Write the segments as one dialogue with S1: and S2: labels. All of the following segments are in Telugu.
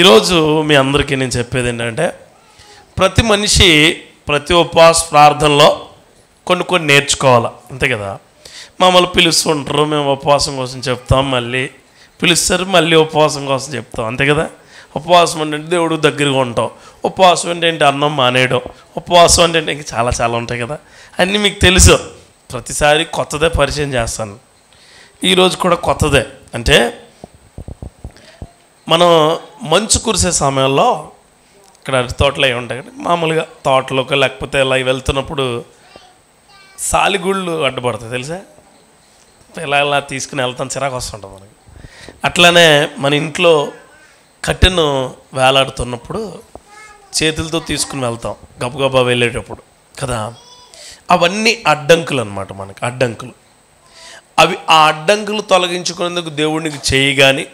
S1: ఈరోజు మీ అందరికీ నేను చెప్పేది ఏంటంటే, ప్రతి మనిషి ప్రతి ఉపవాస ప్రార్థనలో కొన్ని నేర్చుకోవాలి, అంతే కదా. మమ్మల్ని పిలుస్తుంటారు, మేము ఉపవాసం కోసం చెప్తాం, మళ్ళీ పిలుస్తారు, మళ్ళీ ఉపవాసం కోసం చెప్తాం, అంతే కదా. ఉపవాసం అంటే దేవుడు దగ్గరగా ఉంటాం, ఉపవాసం అంటే అన్నం మానేయడం, ఉపవాసం అంటే ఇంక చాలా ఉంటాయి కదా. అన్నీ మీకు తెలుసు. ప్రతిసారి కొత్తదే పరిచయం చేస్తాను. ఈరోజు కూడా కొత్తదే. అంటే మనం మంచు కురిసే సమయంలో ఇక్కడ అరటి తోటలు అవి ఉంటాయి కదా, మామూలుగా తోటలోకి లేకపోతే ఇలా వెళ్తున్నప్పుడు సాలిగుళ్ళు అడ్డుపడతాయి తెలుసా. ఇలా తీసుకుని వెళ్తాం, చిరాకు వస్తుంటుంది మనకి. అట్లానే మన ఇంట్లో కట్టెను వేలాడుతున్నప్పుడు చేతులతో తీసుకుని వెళ్తాం గబగబా వెళ్ళేటప్పుడు కదా. అవన్నీ అడ్డంకులు అన్నమాట, మనకి అడ్డంకులు. అవి ఆ అడ్డంకులు తొలగించుకునేందుకు దేవుడికి చేయి కానీ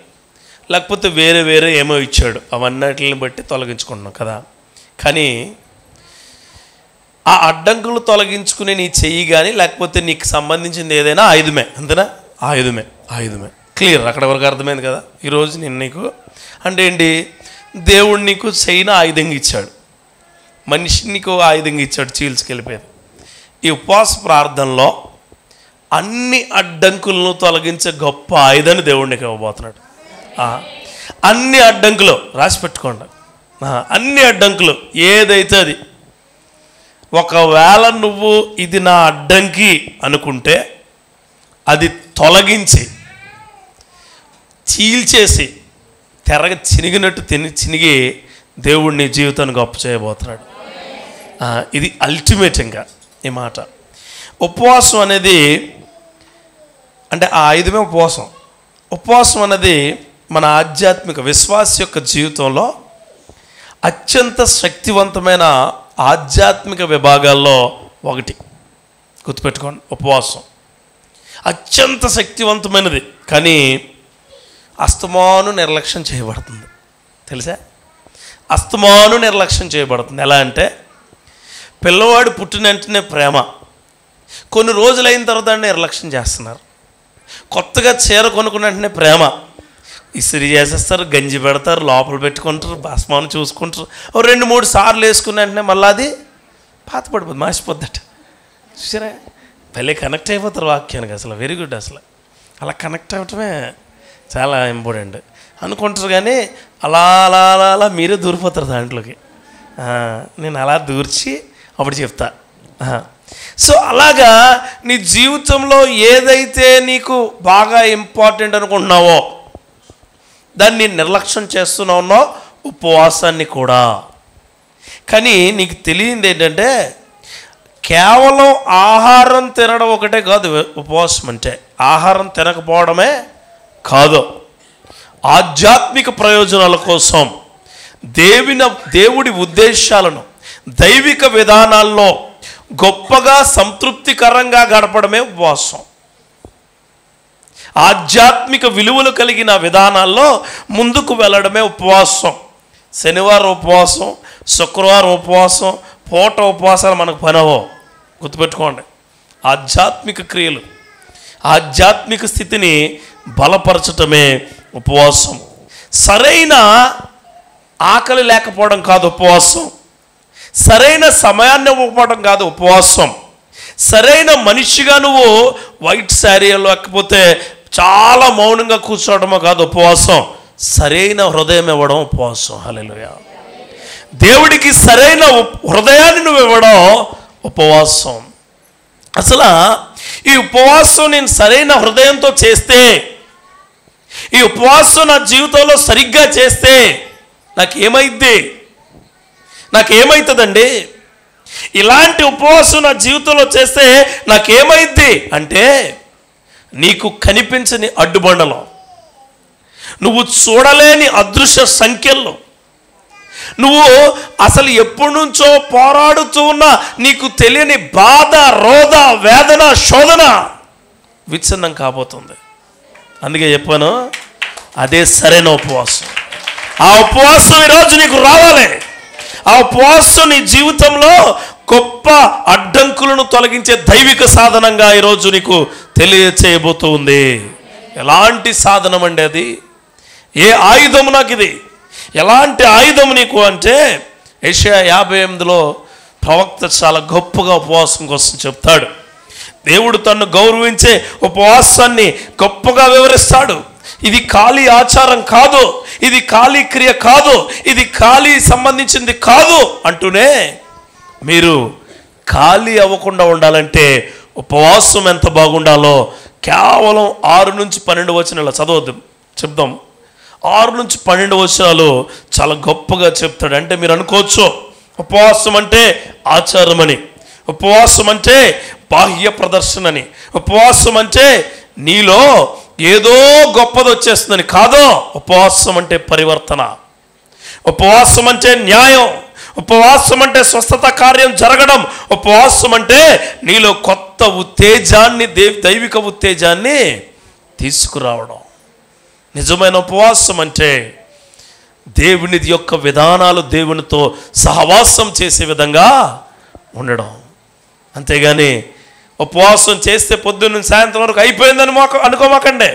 S1: లేకపోతే వేరే ఏమో ఇచ్చాడు, అవన్నిటిని బట్టి తొలగించుకుంటున్నాం కదా. కానీ ఆ అడ్డంకులు తొలగించుకునే నీ చెయ్యి కానీ లేకపోతే నీకు సంబంధించింది ఏదైనా ఆయుధమే, అంతేనా. ఆయుధమే క్లియర్, అక్కడ వరకు అర్థమైంది కదా. ఈరోజు నేను నీకు అంటే ఏంటి, దేవుడు నీకు చెయ్యిన ఆయుధంగా ఇచ్చాడు, మనిషిని నీకు ఆయుధంగా ఇచ్చాడు చీల్చుకెళ్ళిపోయేది. ఈ ఉపవాస ప్రార్థనలో అన్ని అడ్డంకులను తొలగించే గొప్ప ఆయుధాన్ని దేవుడికి ఇవ్వబోతున్నాడు. అన్ని అడ్డంకులు రాసి పెట్టుకోండి. అన్ని అడ్డంకులు ఏదైతే అది, ఒకవేళ నువ్వు ఇది నా అడ్డంకి అనుకుంటే అది తొలగించి చీల్చేసి చినిగినట్టు చినిగి దేవుడు నీ జీవితాన్ని గొప్ప చేయబోతున్నాడు. ఇది అల్టిమేట్. ఇంకా ఈ మాట ఉపవాసం అనేది అంటే ఆ ఆయుధమే ఉపవాసం. ఉపవాసం అనేది మన ఆధ్యాత్మిక విశ్వాస యొక్క జీవితంలో అత్యంత శక్తివంతమైన ఆధ్యాత్మిక విభాగాల్లో ఒకటి. గుర్తుపెట్టుకోండి, ఉపవాసం అత్యంత శక్తివంతమైనది, కానీ అస్తమాను నిర్లక్ష్యం చేయబడుతుంది తెలుసా. అస్తమాను నిర్లక్ష్యం చేయబడుతుంది. ఎలా అంటే, పిల్లవాడు పుట్టిన వెంటనే ప్రేమ, కొన్ని రోజులైన తర్వాత నిర్లక్ష్యం చేస్తున్నారు. కొత్తగా చీర కొనుక్కున్న వెంటనే ప్రేమ, ఇస్త్రీ చేసేస్తారు, గంజి పెడతారు, లోపల పెట్టుకుంటారు, భస్మాన్ని చూసుకుంటారు. 2-3 సార్లు వేసుకున్న వెంటనే మళ్ళీ అది పాత పడిపోద్ది, మాసిపోద్దట. చూసారా, భలే కనెక్ట్ అయిపోతారు వాక్యానికి. అసలు వెరీ గుడ్. అసలు అలా కనెక్ట్ అవ్వటమే చాలా ఇంపార్టెంట్ అనుకుంటారు, కానీ అలా మీరే దూరిపోతారు దాంట్లోకి. నేను అలా దూర్చి అప్పుడు చెప్తా. సో అలాగా నీ జీవితంలో ఏదైతే నీకు బాగా ఇంపార్టెంట్ అనుకుంటున్నావో దాన్ని నిర్లక్ష్యం చేస్తున్నావున్నో, ఉపవాసాన్ని కూడా. కానీ నీకు తెలియంది ఏంటంటే, కేవలం ఆహారం తినడం ఒకటే కాదు ఉపవాసం అంటే. ఆహారం తినకపోవడమే కాదు, ఆధ్యాత్మిక ప్రయోజనాల కోసం దేవుడి ఉద్దేశాలను దైవిక విధానాల్లో గొప్పగా సంతృప్తికరంగా గడపడమే ఉపవాసం. ఆధ్యాత్మిక విలువలు కలిగిన విధానాల్లో ముందుకు వెళ్ళడమే ఉపవాసం. శనివారం ఉపవాసం, శుక్రవారం ఉపవాసం, పూట ఉపవాసాలు మనకు పనవో. గుర్తుపెట్టుకోండి, ఆధ్యాత్మిక క్రియలు, ఆధ్యాత్మిక స్థితిని బలపరచటమే ఉపవాసం. సరైన ఆకలి లేకపోవడం కాదు ఉపవాసం, సరైన సమయాన్ని ఇవ్వకపోవడం కాదు ఉపవాసం, సరైన మనిషిగా నువ్వు వైట్ శారీలో లేకపోతే చాలా మౌనంగా కూర్చోవడమో కాదు ఉపవాసం, సరైన హృదయం ఇవ్వడం ఉపవాసం. హల్లెలూయా. దేవుడికి సరైన హృదయాన్ని నువ్వు ఇవ్వడం ఉపవాసం. అసలు ఈ ఉపవాసం నేను సరైన హృదయంతో చేస్తే, ఈ ఉపవాసం నా జీవితంలో సరిగ్గా చేస్తే నాకేమైతుందండి? ఇలాంటి ఉపవాసం నా జీవితంలో చేస్తే నాకేమైద్ది అంటే, నీకు కనిపించని అడ్డుబండలో, నువ్వు చూడలేని అదృశ్య సంఖ్యల్లో, నువ్వు అసలు ఎప్పటి నుంచో పోరాడుతూ ఉన్న నీకు తెలియని బాధ, రోధ, వేదన, శోధన విచ్ఛిన్నం కాబోతుంది. అందుకే చెప్పాను, అదే సరైన ఉపవాసం. ఆ ఉపవాసం ఈరోజు నీకు రావాలి. ఆ ఉపవాసం నీ జీవితంలో గొప్ప అడ్డంకులను తొలగించే దైవిక సాధనంగా ఈరోజు నీకు తెలియచేయబోతూ ఉంది. ఎలాంటి సాధనం అండి అది? ఏ ఆయుధం నాకు ఇది? ఎలాంటి ఆయుధం నీకు అంటే యెషయా 58లో ప్రవక్త చాలా గొప్పగా ఉపవాసం కోసం చెప్తాడు. దేవుడు తన్ను గౌరవించే ఉపవాసాన్ని గొప్పగా వివరిస్తాడు. ఇది ఖాళీ ఆచారం కాదు, ఇది ఖాళీ క్రియ కాదు, ఇది ఖాళీ సంబంధించింది కాదు అంటూనే మీరు ఖాళీ అవ్వకుండా ఉండాలంటే ఉపవాసం ఎంత బాగుండాలో కేవలం 6 నుంచి 12 వచనాలు చదవద్దు, చెప్దాం. 6 నుంచి 12 వచనాలు చాలా గొప్పగా చెప్తాడు. అంటే మీరు అనుకోవచ్చు ఉపవాసం అంటే ఆచారం అని, ఉపవాసం అంటే బాహ్య ప్రదర్శన అని, ఉపవాసం అంటే నీలో ఏదో గొప్పది వచ్చేస్తుందని. కాదో, ఉపవాసం అంటే పరివర్తన, ఉపవాసం అంటే న్యాయం, ఉపవాసం అంటే స్వస్థత కార్యం జరగడం, ఉపవాసం అంటే నీలో కొత్త ఉత్తేజాన్ని, దైవిక ఉత్తేజాన్ని తీసుకురావడం. నిజమైన ఉపవాసం అంటే దేవుని యొక్క విధానాలు, దేవునితో సహవాసం చేసే విధంగా ఉండడం. అంతేగాని ఉపవాసం చేస్తే పొద్దున్న సాయంత్రం వరకు అయిపోయిందని అనుకోమాకండి.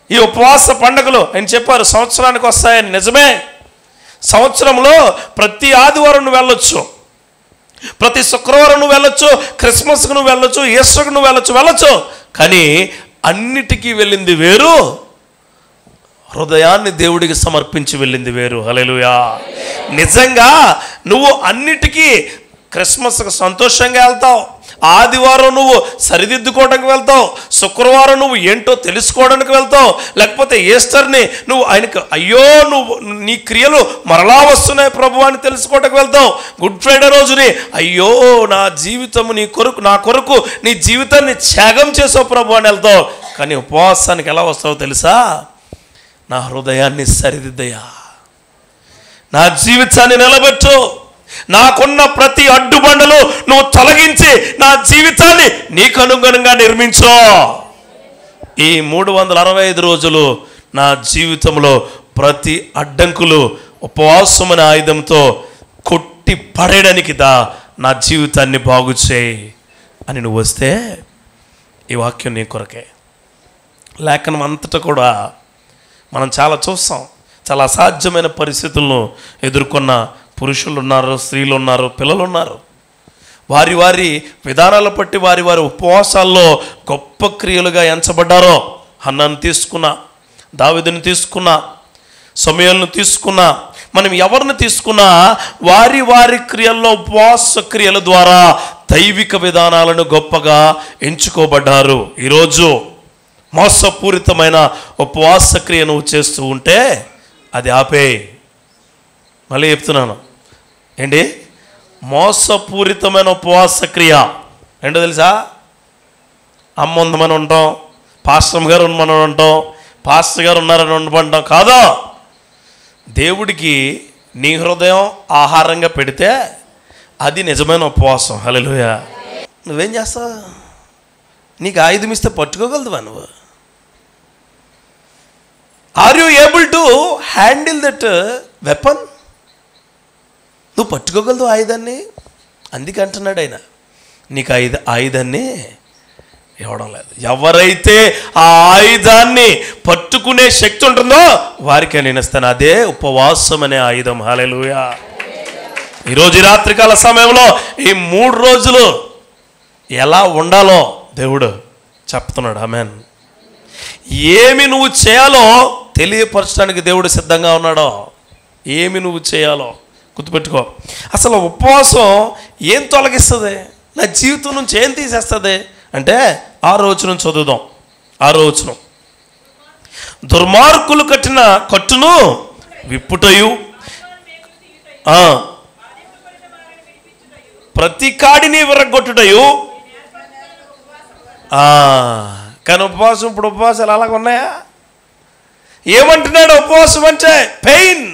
S1: ఈ ఉపవాస పండుగలు ఆయన చెప్పారు సంవత్సరానికి వస్తాయని. నిజమే, సంవత్సరంలో ప్రతి ఆదివారం నువ్వు వెళ్ళొచ్చు, ప్రతి శుక్రవారం నువ్వు వెళ్ళొచ్చు, క్రిస్మస్కు నువ్వు వెళ్ళొచ్చు, ఈస్టర్కు నువ్వు వెళ్ళొచ్చు. కానీ అన్నిటికీ వెళ్ళింది వేరు, హృదయాన్ని దేవుడికి సమర్పించి వెళ్ళింది వేరు. హల్లెలూయా. నిజంగా నువ్వు అన్నిటికీ క్రిస్మస్కి సంతోషంగా వెళ్తావు, ఆదివారం నువ్వు సరిదిద్దుకోవడానికి వెళ్తావు, శుక్రవారం నువ్వు ఏంటో తెలుసుకోవడానికి వెళ్తావు, లేకపోతే ఈస్టర్ని నువ్వు ఆయనకు అయ్యో నువ్వు నీ క్రియలు మరలా వస్తున్నాయి ప్రభు అని తెలుసుకోవడానికి వెళ్తావు, గుడ్ ఫ్రైడే రోజుని అయ్యో నా జీవితం నీ కొరకు, నా కొరకు నీ జీవితాన్ని త్యాగం చేసావు ప్రభు అని వెళ్తావు. కానీ ఉపవాసానికి ఎలా వస్తావో తెలుసా? నా హృదయాన్ని సరిదిద్దయ్యా, నా జీవితాన్ని నిలబెట్టు, నాకున్న ప్రతి అడ్డుబండలు నువ్వు తొలగించి నా జీవితాన్ని నీకు అనుగుణంగా నిర్మించు. ఈ 365 రోజులు నా జీవితంలో ప్రతి అడ్డంకులు ఉపవాసం అనే ఆయుధంతో కొట్టి పడేయడానికి నా జీవితాన్ని బాగు చేయి అని నువ్వు వస్తే ఈ వాక్యం నీ కొరకే. లేఖనం అంతటా కూడా మనం చాలా చూస్తాం, చాలా అసాధ్యమైన పరిస్థితులను ఎదుర్కొన్న పురుషులు ఉన్నారు, స్త్రీలు ఉన్నారు, పిల్లలు ఉన్నారు. వారి వారి విధానాల బట్టి వారి వారి ఉపవాసాల్లో గొప్ప క్రియలుగా ఎంచబడ్డారో. హన్నాను తీసుకున్నా, దావీదుని తీసుకున్నా, సమూయేలును తీసుకున్నా, మనం ఎవరిని తీసుకున్నా వారి వారి క్రియల్లో, ఉపవాస క్రియల ద్వారా దైవిక విధానాలను గొప్పగా ఎంచుకోబడ్డారు. ఈరోజు మోసపూరితమైన ఉపవాస క్రియ నువ్వు చేస్తూ ఉంటే అది ఆపే. మళ్ళీ చెప్తున్నాను ఏంటి? మోసపూరితమైన ఉపవాస క్రియ ఏంటో తెలుసా? అమ్మ ఉందమని ఉంటాం, పాస్టర్ గారు ఉండమని ఉంటాం, పాస్టర్ గారు ఉన్నారని ఉండమంటాం. కాదో, దేవుడికి నీ హృదయం ఆహారంగా పెడితే అది నిజమైన ఉపవాసం. హల్లెలూయా. నువ్వేం చేస్తావు? నీకు ఆయుధం ఇస్తే పట్టుకోగలదువా నువ్వు? Are you able to handle that weapon? నువ్వు పట్టుకోగలదు ఆయుధాన్ని? అందుకే అంటున్నాడు ఆయన, నీకు ఆయుధాన్ని ఇవ్వడం లేదు. ఎవరైతే ఆ ఆయుధాన్ని పట్టుకునే శక్తి ఉంటుందో వారికి నేను ఇస్తాను. అదే ఉపవాసం అనే ఆయుధం. హల్లెలూయా. ఈరోజు రాత్రికాల సమయంలో ఈ 3 రోజులు ఎలా ఉండాలో దేవుడు చెప్తున్నాడు. ఆమేన్. ఏమి నువ్వు చేయాలో తెలియపరచడానికి దేవుడు సిద్ధంగా ఉన్నాడో. ఏమి నువ్వు చేయాలో గుర్తుపెట్టుకో. అసలు ఉపవాసం ఏం తొలగిస్తుంది? నా జీవితం నుంచి ఏం తీసేస్తుంది అంటే 6వ వచనం చదువుదాం. 6వ వచనం, దుర్మార్గులు కట్టిన కట్టును విప్పుటయు, ప్రతి కాడిని విరగొట్టుటయు. కానీ ఉపవాసం, ఇప్పుడు ఉపవాసాలు అలాగ ఉన్నాయా? ఏమంటున్నాడు ఉపవాసం అంటే? పెయిన్.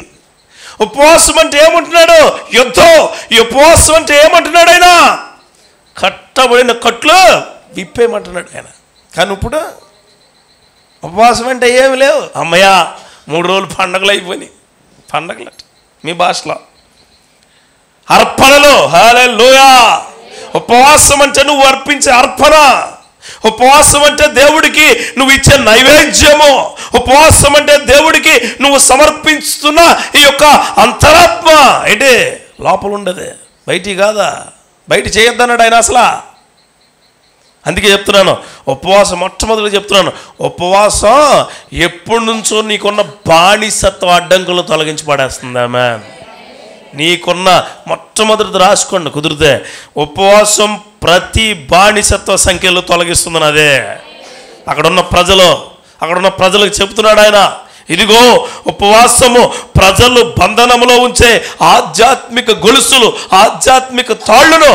S1: ఉపవాసం అంటే ఏమంటున్నాడు? యుద్ధం. ఈ ఉపవాసం అంటే ఏమంటున్నాడు ఆయన? కట్టబడిన కట్లు విప్పేయమంటున్నాడు ఆయన. కానీ ఇప్పుడు ఉపవాసం అంటే ఏమి లేవు. అమ్మయ్యా 3 రోజులు పండగలు అయిపోయినాయి. పండగలు మీ భాషలో అర్పణలు. హల్లెలూయా. ఉపవాసం అంటే నువ్వు అర్పించే అర్పణ. ఉపవాసం అంటే దేవుడికి నువ్వు ఇచ్చే నైవేద్యము. ఉపవాసం అంటే దేవుడికి నువ్వు సమర్పిస్తున్న ఈ యొక్క అంతరాత్మ. ఏంటి లోపల ఉండదు, బయటికి కాదా. బయట చేయొద్దన్నాడు ఆయన అసలు. అందుకే చెప్తున్నాను, ఉపవాసం మొట్టమొదటి చెప్తున్నాను, ఉపవాసం ఎప్పటి నుంచో నీకున్న బానిసత్వ అడ్డంకులు తొలగించి పడేస్తుందామా. నీకున్న మొట్టమొదటిది రాసుకోండి కుదిరితే, ఉపవాసం ప్రతి బానిసత్వ సంఖ్యలు తొలగిస్తుందని. అదే అక్కడున్న ప్రజలకు చెప్తున్నాడు ఆయన. ఇదిగో ఉపవాసము ప్రజలు బంధనములో ఉంచే ఆధ్యాత్మిక గొలుసులు, ఆధ్యాత్మిక తాళ్లను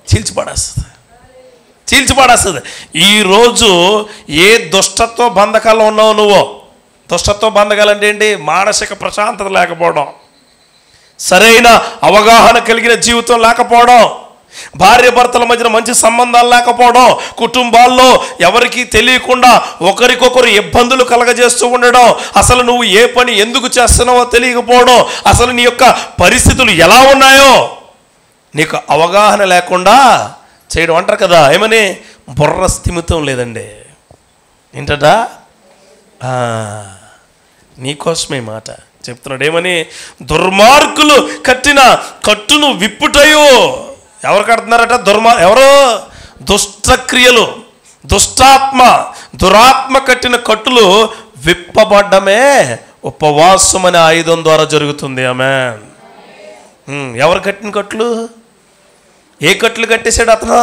S1: చీల్చిపడేస్తుంది. ఈరోజు ఏ దుష్టత్వ బంధకాల్లో ఉన్నావు నువ్వు? దుష్టత్వ బంధకాలు అంటే ఏంటి? మానసిక ప్రశాంతత లేకపోవడం, సరైన అవగాహన కలిగిన జీవితం లేకపోవడం, భార్య భర్తల మధ్యన మంచి సంబంధాలు లేకపోవడం, కుటుంబాల్లో ఎవరికి తెలియకుండా ఒకరికొకరు ఇబ్బందులు కలగజేస్తూ ఉండడం, అసలు నువ్వు ఏ పని ఎందుకు చేస్తున్నావో తెలియకపోవడం, అసలు నీ యొక్క పరిస్థితులు ఎలా ఉన్నాయో నీకు అవగాహన లేకుండా చేయడం. అంటారు కదా, ఏమని? బుర్ర స్థిమితం లేదండి. ఏంటట? నీకోసమే మాట చెప్తున్నాడు. ఏమని? దుర్మార్గులు కట్టిన కట్టును విప్పుటయో. ఎవరు కడుతున్నారట? ఎవరు? దుష్టక్రియలు, దురాత్మ కట్టిన కట్టులు విప్పబడ్డమే ఉపవాసం అనే ఆయుధం ద్వారా జరుగుతుంది. ఆమేన్. ఎవరు కట్టిన కట్లు? ఏ కట్లు కట్టేశాడు అతను?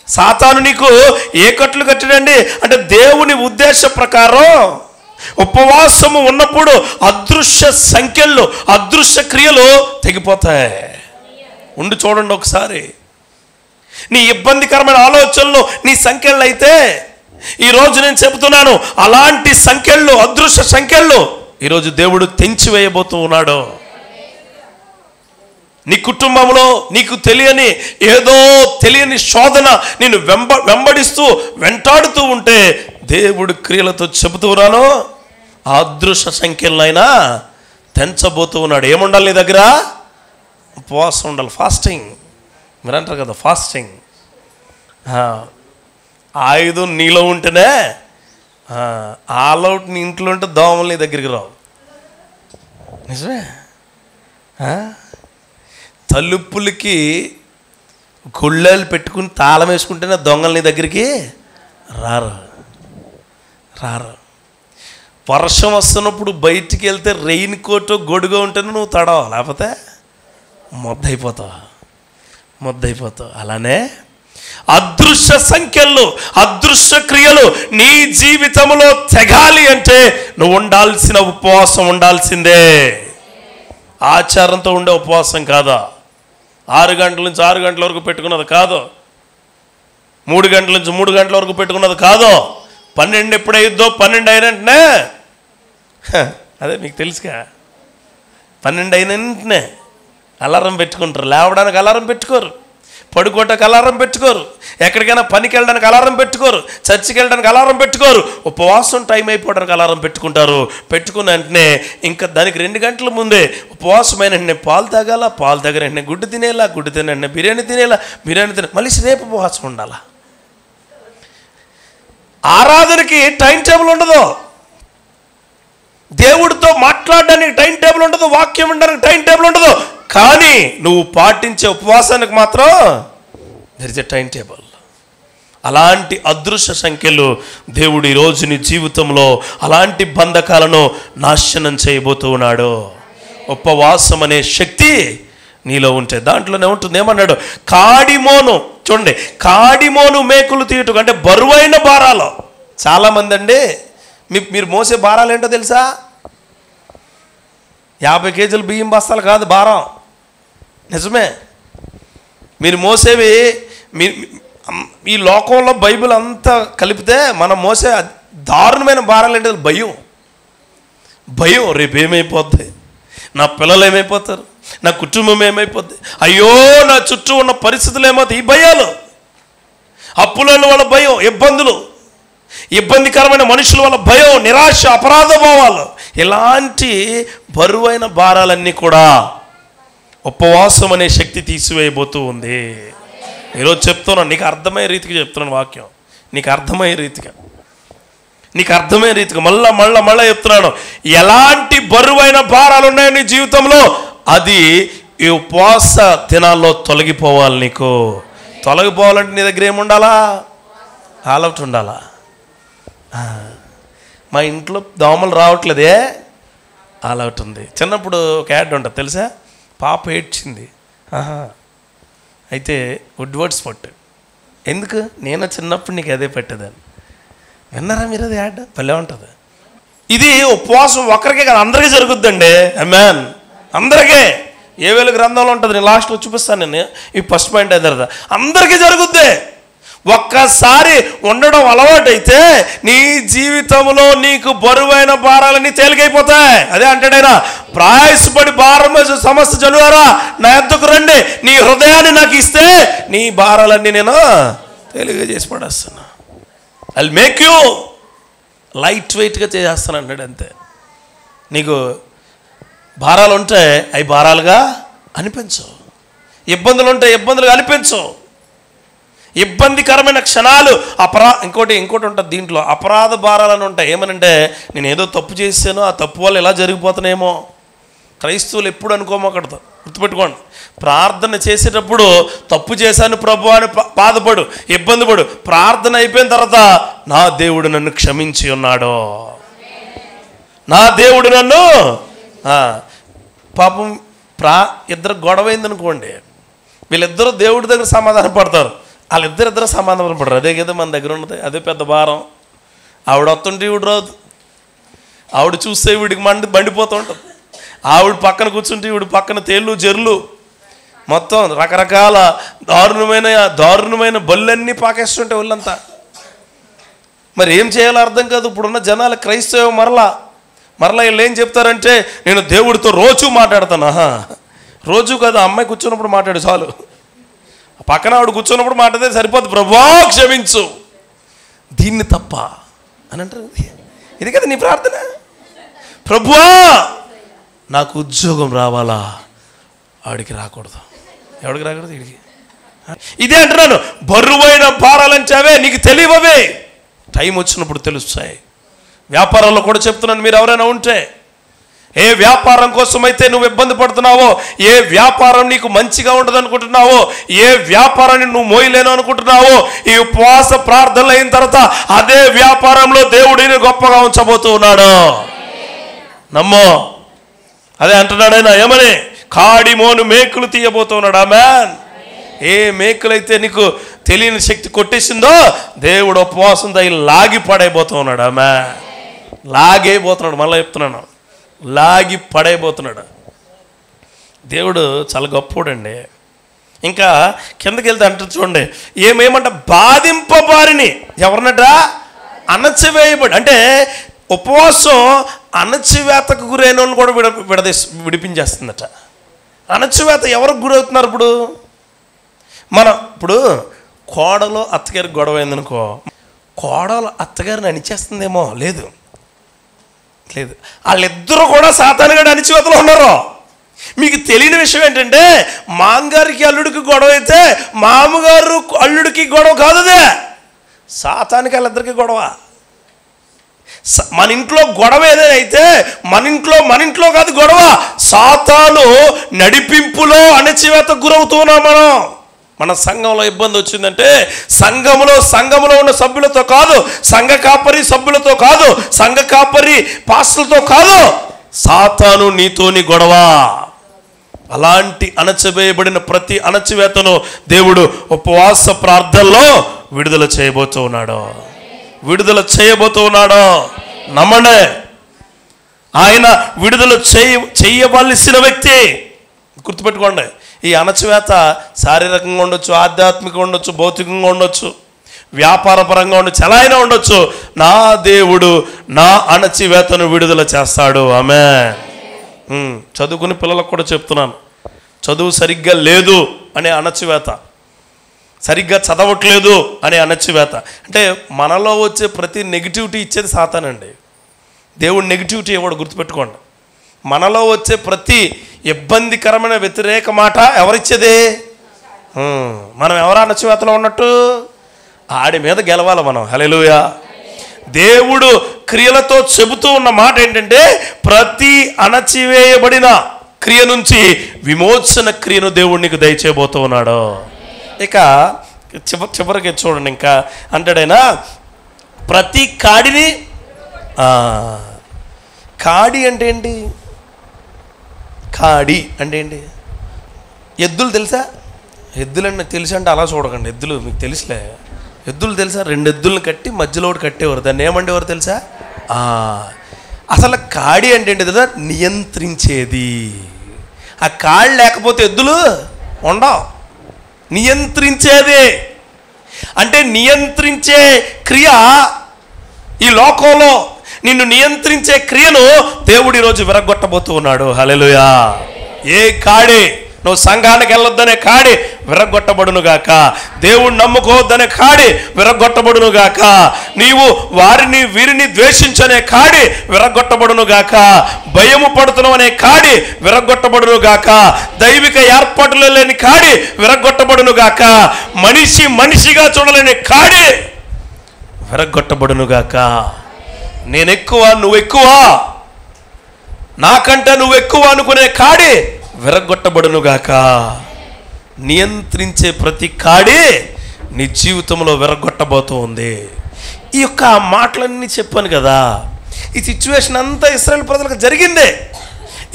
S1: సాతాను నీకు ఏ కట్లు కట్టాడండి అంటే, దేవుని ఉద్దేశ ప్రకారం ఉపవాసము ఉన్నప్పుడు అదృశ్య సంఖ్యలు, అదృశ్య క్రియలు తెగిపోతాయి. ఉండి చూడండి ఒకసారి. నీ ఇబ్బందికరమైన ఆలోచనలు నీ సంఖ్యలు అయితే, ఈరోజు నేను చెబుతున్నాను, అలాంటి సంఖ్యలు, అదృశ్య సంఖ్యలు ఈరోజు దేవుడు తెంచివేయబోతూ ఉన్నాడు. నీ కుటుంబంలో నీకు తెలియని శోధన నేను వెంబడిస్తూ వెంటాడుతూ ఉంటే, దేవుడు క్రియలతో చెబుతున్నాను, ఆ అదృశ్య సంఖ్యలైనా తెంచబోతూ ఉన్నాడు. ఏముండాలి నీ దగ్గర? ఉపవాసం ఉండాలి, ఫాస్టింగ్. మీరు అంటారు కదా ఫాస్టింగ్. ఆయుధం నీలో ఉంటేనే, ఆల్అవుట్ నీ ఇంట్లో ఉంటే దోమలు నీ దగ్గరికి రావు. నిజమే. తలుపులకి గొళ్ళాలు పెట్టుకుని తాళం వేసుకుంటేనే దొంగలు నీ దగ్గరికి రారు. వర్షం వస్తున్నప్పుడు బయటికి వెళ్తే రెయిన్ కోట్ గొడుగు ఉంటేనే నువ్వు తడవు, లేకపోతే మొద్దైపోతావు. అలానే అదృశ్య సంఖ్యలు, అదృశ్య క్రియలు నీ జీవితంలో తెగాలి అంటే నువ్వు ఉండాల్సిన ఉపవాసం ఉండాల్సిందే. ఆచారంతో ఉండే ఉపవాసం కాదా? 6 గంటల నుంచి 6 గంటల వరకు పెట్టుకున్నది కాదు. 3 గంటల నుంచి 3 గంటల వరకు పెట్టుకున్నది కాదు. 12 ఎప్పుడైద్దో 12 అయిన వెంటనే, అదే మీకు తెలుసుగా, 12 అయిన వెంటనే అలారం పెట్టుకుంటారు. లేవడానికి అలారం పెట్టుకోరు, పడుకోవటానికి అలారం పెట్టుకోరు, ఎక్కడికైనా పనికి వెళ్ళడానికి అలారం పెట్టుకోరు, చర్చికి వెళ్ళడానికి అలారం పెట్టుకోరు. ఉపవాసం టైం అయిపోవడానికి అలారం పెట్టుకుంటారు. పెట్టుకున్న వెంటనే ఇంకా దానికి 2 గంటల ముందే ఉపవాసమైన వెంటనే పాలు తాగాల, పాలు తాగిన వెంటనే గుడ్డు తినేలా, గుడ్డు తిన వెంటనే బిర్యానీ తినేలా, బిర్యానీ తినే మళ్ళీ రేపు ఉపవాసం ఉండాలా. ఆరాధనకి టైం టేబుల్ ఉండదు, దేవుడితో మాట్లాడడానికి టైం టేబుల్ ఉండదు, వాక్యం ఉండడానికి టైం టేబుల్ ఉండదు. కానీ నువ్వు పాటించే ఉపవాసానికి మాత్రం there is a time table. అలాంటి అదృశ్య సంఖ్యలు దేవుడు ఈరోజు నీ జీవితంలో అలాంటి బంధకాలను నాశనం చేయబోతూ ఉన్నాడు. ఉపవాసం అనే శక్తి నీలో ఉంటే దాంట్లోనే ఉంటుంది. ఏమన్నాడు? కాడిమోను. చూడండి, కాడిమోను మేకులు తీయటం అంటే బరువైన భారాలు. చాలామంది అండి, మీరు మోసే భారాలు ఏంటో తెలుసా? 50 కేజీల బియ్యం బస్తాలు కాదు భారం. నిజమే. మీరు మోసేవి ఈ లోకంలో బైబిల్ అంతా కలిపితే మనం మోసే దారుణమైన భారాలు ఏంటో భయం. రేపు ఏమైపోద్ది, నా పిల్లలు ఏమైపోతారు, నా కుటుంబం ఏమైపోద్ది, అయ్యో నా చుట్టూ ఉన్న పరిస్థితులు ఏమవుతాయి, ఈ భయాలు. అప్పులను వాళ్ళ భయం, ఇబ్బందులు, ఇబ్బందికరమైన మనుషుల వల్ల భయం, నిరాశ, అపరాధ భావాలు, ఇలాంటి బరువైన భారాలన్నీ కూడా ఉపవాసం అనే శక్తి తీసివేయబోతూ ఉంది. ఈరోజు చెప్తున్నాను, నీకు అర్థమయ్యే రీతికి చెప్తున్నాను వాక్యం, నీకు అర్థమయ్యే రీతిగా మళ్ళా చెప్తున్నాను. ఎలాంటి బరువైన భారాలు ఉన్నాయో నీ జీవితంలో, అది ఈ ఉపవాస దినాల్లో తొలగిపోవాలి. నీకు తొలగిపోవాలంటే నీ దగ్గర ఏముండాలా? ఆలౌట్ ఉండాలా? మా ఇంట్లో దోమలు రావట్లేదే, ఆలౌట్ ఉంది. చిన్నప్పుడు ఒక యాడ్ ఉంటుంది తెలుసా, పాప ఏడ్చింది, అయితే వుడ్వర్డ్స్ పట్టు. ఎందుకు? నేను చిన్నప్పుడు నీకు అదే పెట్టేదాన్ని. విన్నారా మీరు? అది యాడ్ భలే ఉంటుంది. ఇది ఉపవాసం ఒక్కరికే కాదు, అందరికీ జరుగుద్దండి. ఆమేన్. అందరికీ. ఏవేళ గ్రంథంలో ఉంటుంది, నేను లాస్ట్లో చూపిస్తాను. నేను ఈ ఫస్ట్ పాయింట్ అయిన తర్వాత అందరికీ జరుగుద్ది. ఒక్కసారి ఉండడం అలవాటైతే నీ జీవితంలో నీకు బరువైన భారాలన్నీ తేలికైపోతాయి. అదే అంటాడైనా, ప్రయాసపడి భారం సమస్య జనులారా నా యొద్దకు రండి, నీ హృదయాన్ని నాకు ఇస్తే నీ భారాలన్నీ నేను తేలిక చేసి పడేస్తున్నా. ఐల్ మేక్ యూ లైట్ వెయిట్గా చేసేస్తాను అన్నాడు. అంతే. నీకు భారాలు ఉంటే అవి భారాలుగా అనిపించు, ఇబ్బందులు ఉంటే ఇబ్బందులుగా అనిపించు. ఇబ్బందికరమైన క్షణాలు ఇంకోటి ఉంటుంది దీంట్లో, అపరాధ భారాలను ఉంటాయి. ఏమనంటే, నేను ఏదో తప్పు చేశాను, ఆ తప్పు వల్ల ఎలా జరిగిపోతున్నాయేమో. క్రైస్తవులు ఎప్పుడు అనుకోమకూడదు, గుర్తుపెట్టుకోండి. ప్రార్థన చేసేటప్పుడు తప్పు చేశాను ప్రభు అని బాధపడు, ఇబ్బంది పడు. ప్రార్థన అయిపోయిన తర్వాత నా దేవుడు నన్ను క్షమించి ఉన్నాడు, నా దేవుడు నన్ను పాపం ఇద్దరు గొడవ అయిందనుకోండి, వీళ్ళిద్దరూ దేవుడి దగ్గర సమాధానం పడతారు, వాళ్ళిద్దరిద్దరూ సమాధానం పడరు. అదే కదా మన దగ్గర ఉన్నది, అదే పెద్ద భారం. ఆవిడ వస్తుంటే ఈవిడ రాదు, ఆవిడ చూస్తే వీడికి మండిపోతూ ఉంటుంది, ఆవిడ పక్కన కూర్చుంటే ఈవిడ పక్కన తేళ్ళు జర్లు మొత్తం రకరకాల దారుణమైన బళ్ళన్నీ పాకేస్తుంటే ఒళ్ళంతా. మరి ఏం చేయాలో అర్థం కాదు. ఇప్పుడున్న జనాల క్రైస్తవం మరలా వీళ్ళు ఏం చెప్తారంటే, నేను దేవుడితో రోజు మాట్లాడతాను. రోజు కాదు, అమ్మాయి కూర్చున్నప్పుడు మాట్లాడు చాలు, పక్కన ఆవిడ కూర్చున్నప్పుడు మాట్లాడితే సరిపోతుంది. ప్రభువా క్షమించు, దీన్ని తప్ప అని అంటారు. ఇది కదా నీ ప్రార్థన. ప్రభువా నాకు ఉద్యోగం రావాలా, ఆవిడికి రాకూడదు. ఎవడికి రాకూడదు? వీడికి. ఇదే అంటున్నాను, బరువైన భారాలంటే అవే నీకు తెలియవే, టైం వచ్చినప్పుడు తెలుస్తాయి. వ్యాపారంలో కూడా చెప్తున్నాను, మీరు ఎవరైనా ఉంటే, ఏ వ్యాపారం కోసమైతే నువ్వు ఇబ్బంది పడుతున్నావో, ఏ వ్యాపారం నీకు మంచిగా ఉండదు అనుకుంటున్నావో, ఏ వ్యాపారాన్ని నువ్వు మోయలేను అనుకుంటున్నావో, ఈ ఉపవాస ప్రార్థనలు అయిన తర్వాత అదే వ్యాపారంలో దేవుడిని గొప్పగా ఉంచబోతూ ఉన్నాడు. నమ్మో. అదే అంటున్నాడు ఆయన, ఏమని? కాడి మోను మేకులు తీయబోతున్నాడు. ఆమేన్. ఏ మేకులైతే నీకు తెలియని శక్తి కొట్టేసిందో దేవుడు ఉపవాసం తగి లాగి పడైపోతూ ఉన్నాడు. ఆమేన్. లాగైపోతున్నాడు. మళ్ళీ చెప్తున్నాను, లాగి పడైపోతున్నాడు. దేవుడు చాలా గొప్పోడండి. ఇంకా కిందకి వెళ్తే అంటారు చూడండి, ఏమేమంట, బాధింపబారిని ఎవరినట? అణచివేయబడి. అంటే ఉపవాసం అణచివేతకు గురైన వాళ్ళు కూడా విడిపించేస్తుందట. అణచివేత ఎవరికి గురవుతున్నారు? ఇప్పుడు కోడలు అత్తగారికి గొడవ అయిందనుకో, కోడలు అత్తగారిని అణిచేస్తుందేమో, లేదు, వాళ్ళిద్దరూ కూడా సాతానుగాడి అణిచివేతలో ఉన్నారు. మీకు తెలియని విషయం ఏంటంటే, మామగారికి అల్లుడికి గొడవ అయితే మామగారు అల్లుడికి గొడవ కాదు, అదే సాతానికి వాళ్ళిద్దరికి గొడవ. మన ఇంట్లో గొడవ ఏదైతే మన ఇంట్లో కాదు గొడవ, సాతాను నడిపింపులో అణచివేత గురవుతున్నాం మనం. మన సంఘంలో ఇబ్బంది వచ్చిందంటే సంఘములో ఉన్న సభ్యులతో కాదు, సంఘ కాపరి సభ్యులతో కాదు, సంఘ కాపరి పాస్టర్లతో కాదు, సాతాను నీతోని గొడవ. అలాంటి అణచివేయబడిన ప్రతి అణచివేతను దేవుడు ఉపవాస ప్రార్థనలో విడుదల చేయబోతూ ఉన్నాడు. నమ్మండి, ఆయన విడుదల చేయవలసిన వ్యక్తి. గుర్తుపెట్టుకోండి, ఈ అణచివేత శారీరకంగా ఉండొచ్చు, ఆధ్యాత్మికంగా ఉండొచ్చు, భౌతికంగా ఉండొచ్చు, వ్యాపార పరంగా ఉండొచ్చు, ఎలా అయినా ఉండొచ్చు. నా దేవుడు నా అణచివేతను విడుదల చేస్తాడు. ఆమేన్. చదువుకుని పిల్లలకు కూడా చెప్తున్నాను, చదువు సరిగ్గా లేదు అనే అణచివేత, సరిగ్గా చదవట్లేదు అనే అణచివేత, అంటే మనలో వచ్చే ప్రతి నెగిటివిటీ ఇచ్చేది సాతానండి. దేవుడు నెగిటివిటీ ఇవ్వడు, గుర్తుపెట్టుకోండి. మనలో వచ్చే ప్రతి ఇబ్బందికరమైన వ్యతిరేక మాట ఎవరిచ్చేది? మనం ఎవరు అణచివేతలో ఉన్నట్టు? ఆడి మీద గెలవాలి మనం. హల్లెలూయా. దేవుడు క్రియలతో చెబుతూ ఉన్న మాట ఏంటంటే, ప్రతి అణచివేయబడిన క్రియ నుంచి విమోచన క్రియను దేవుడు నీకు దయచేయబోతూ ఉన్నాడు. ఇక చివరికి చూడండి, ఇంకా అంటాడైనా ప్రతి కాడిని. కాడి అంటే ఏంటి? కాడి అంటే ఏంటి? ఎద్దులు తెలుసా? ఎద్దులంటే తెలుసు అంటే అలా చూడకండి. ఎద్దులు మీకు తెలుసులే. ఎద్దులు తెలుసా? 2 ఎద్దులను కట్టి మధ్యలో ఒకటి కట్టేవారు. దాన్ని ఏమండేవారు తెలుసా? అసలు కాడి అంటే ఏంటి తెలుసా? నియంత్రించేది. ఆ కాడి లేకపోతే ఎద్దులు ఉండవు. నియంత్రించేది అంటే నియంత్రించే క్రియ. ఈ లోకంలో నిన్ను నియంత్రించే క్రియను దేవుడు ఈరోజు విరగొట్టబోతూ ఉన్నాడు. హల్లెలూయా. ఏ కాడి? నువ్వు సంఘానికి వెళ్ళొద్దనే కాడి విరగొట్టబడునుగాక. దేవుడు నమ్ముకోవద్దనే కాడి విరగొట్టబడునుగాక. నీవు వారిని వీరిని ద్వేషించనే కాడి విరగొట్టబడునుగాక. భయము పడుతున్నావు అనే కాడి విరగొట్టబడునుగాక. దైవిక ఏర్పాటులో లేని కాడి విరగొట్టబడునుగాక. మనిషిగా చూడలేని కాడి విరగొట్టబడునుగాక. నేనెక్కువ నువ్వెక్కువ, నాకంటే నువ్వెక్కువ అనుకునే కాడి విరగొట్టబడునుగాక. నియంత్రించే ప్రతి కాడి నీ జీవితంలో విరగొట్టబోతూ ఉంది. ఈ యొక్క మాటలన్నీ చెప్పాను కదా. ఈ సిచ్యువేషన్ అంతా ఇశ్రాయేలు ప్రజలకు జరిగిందే.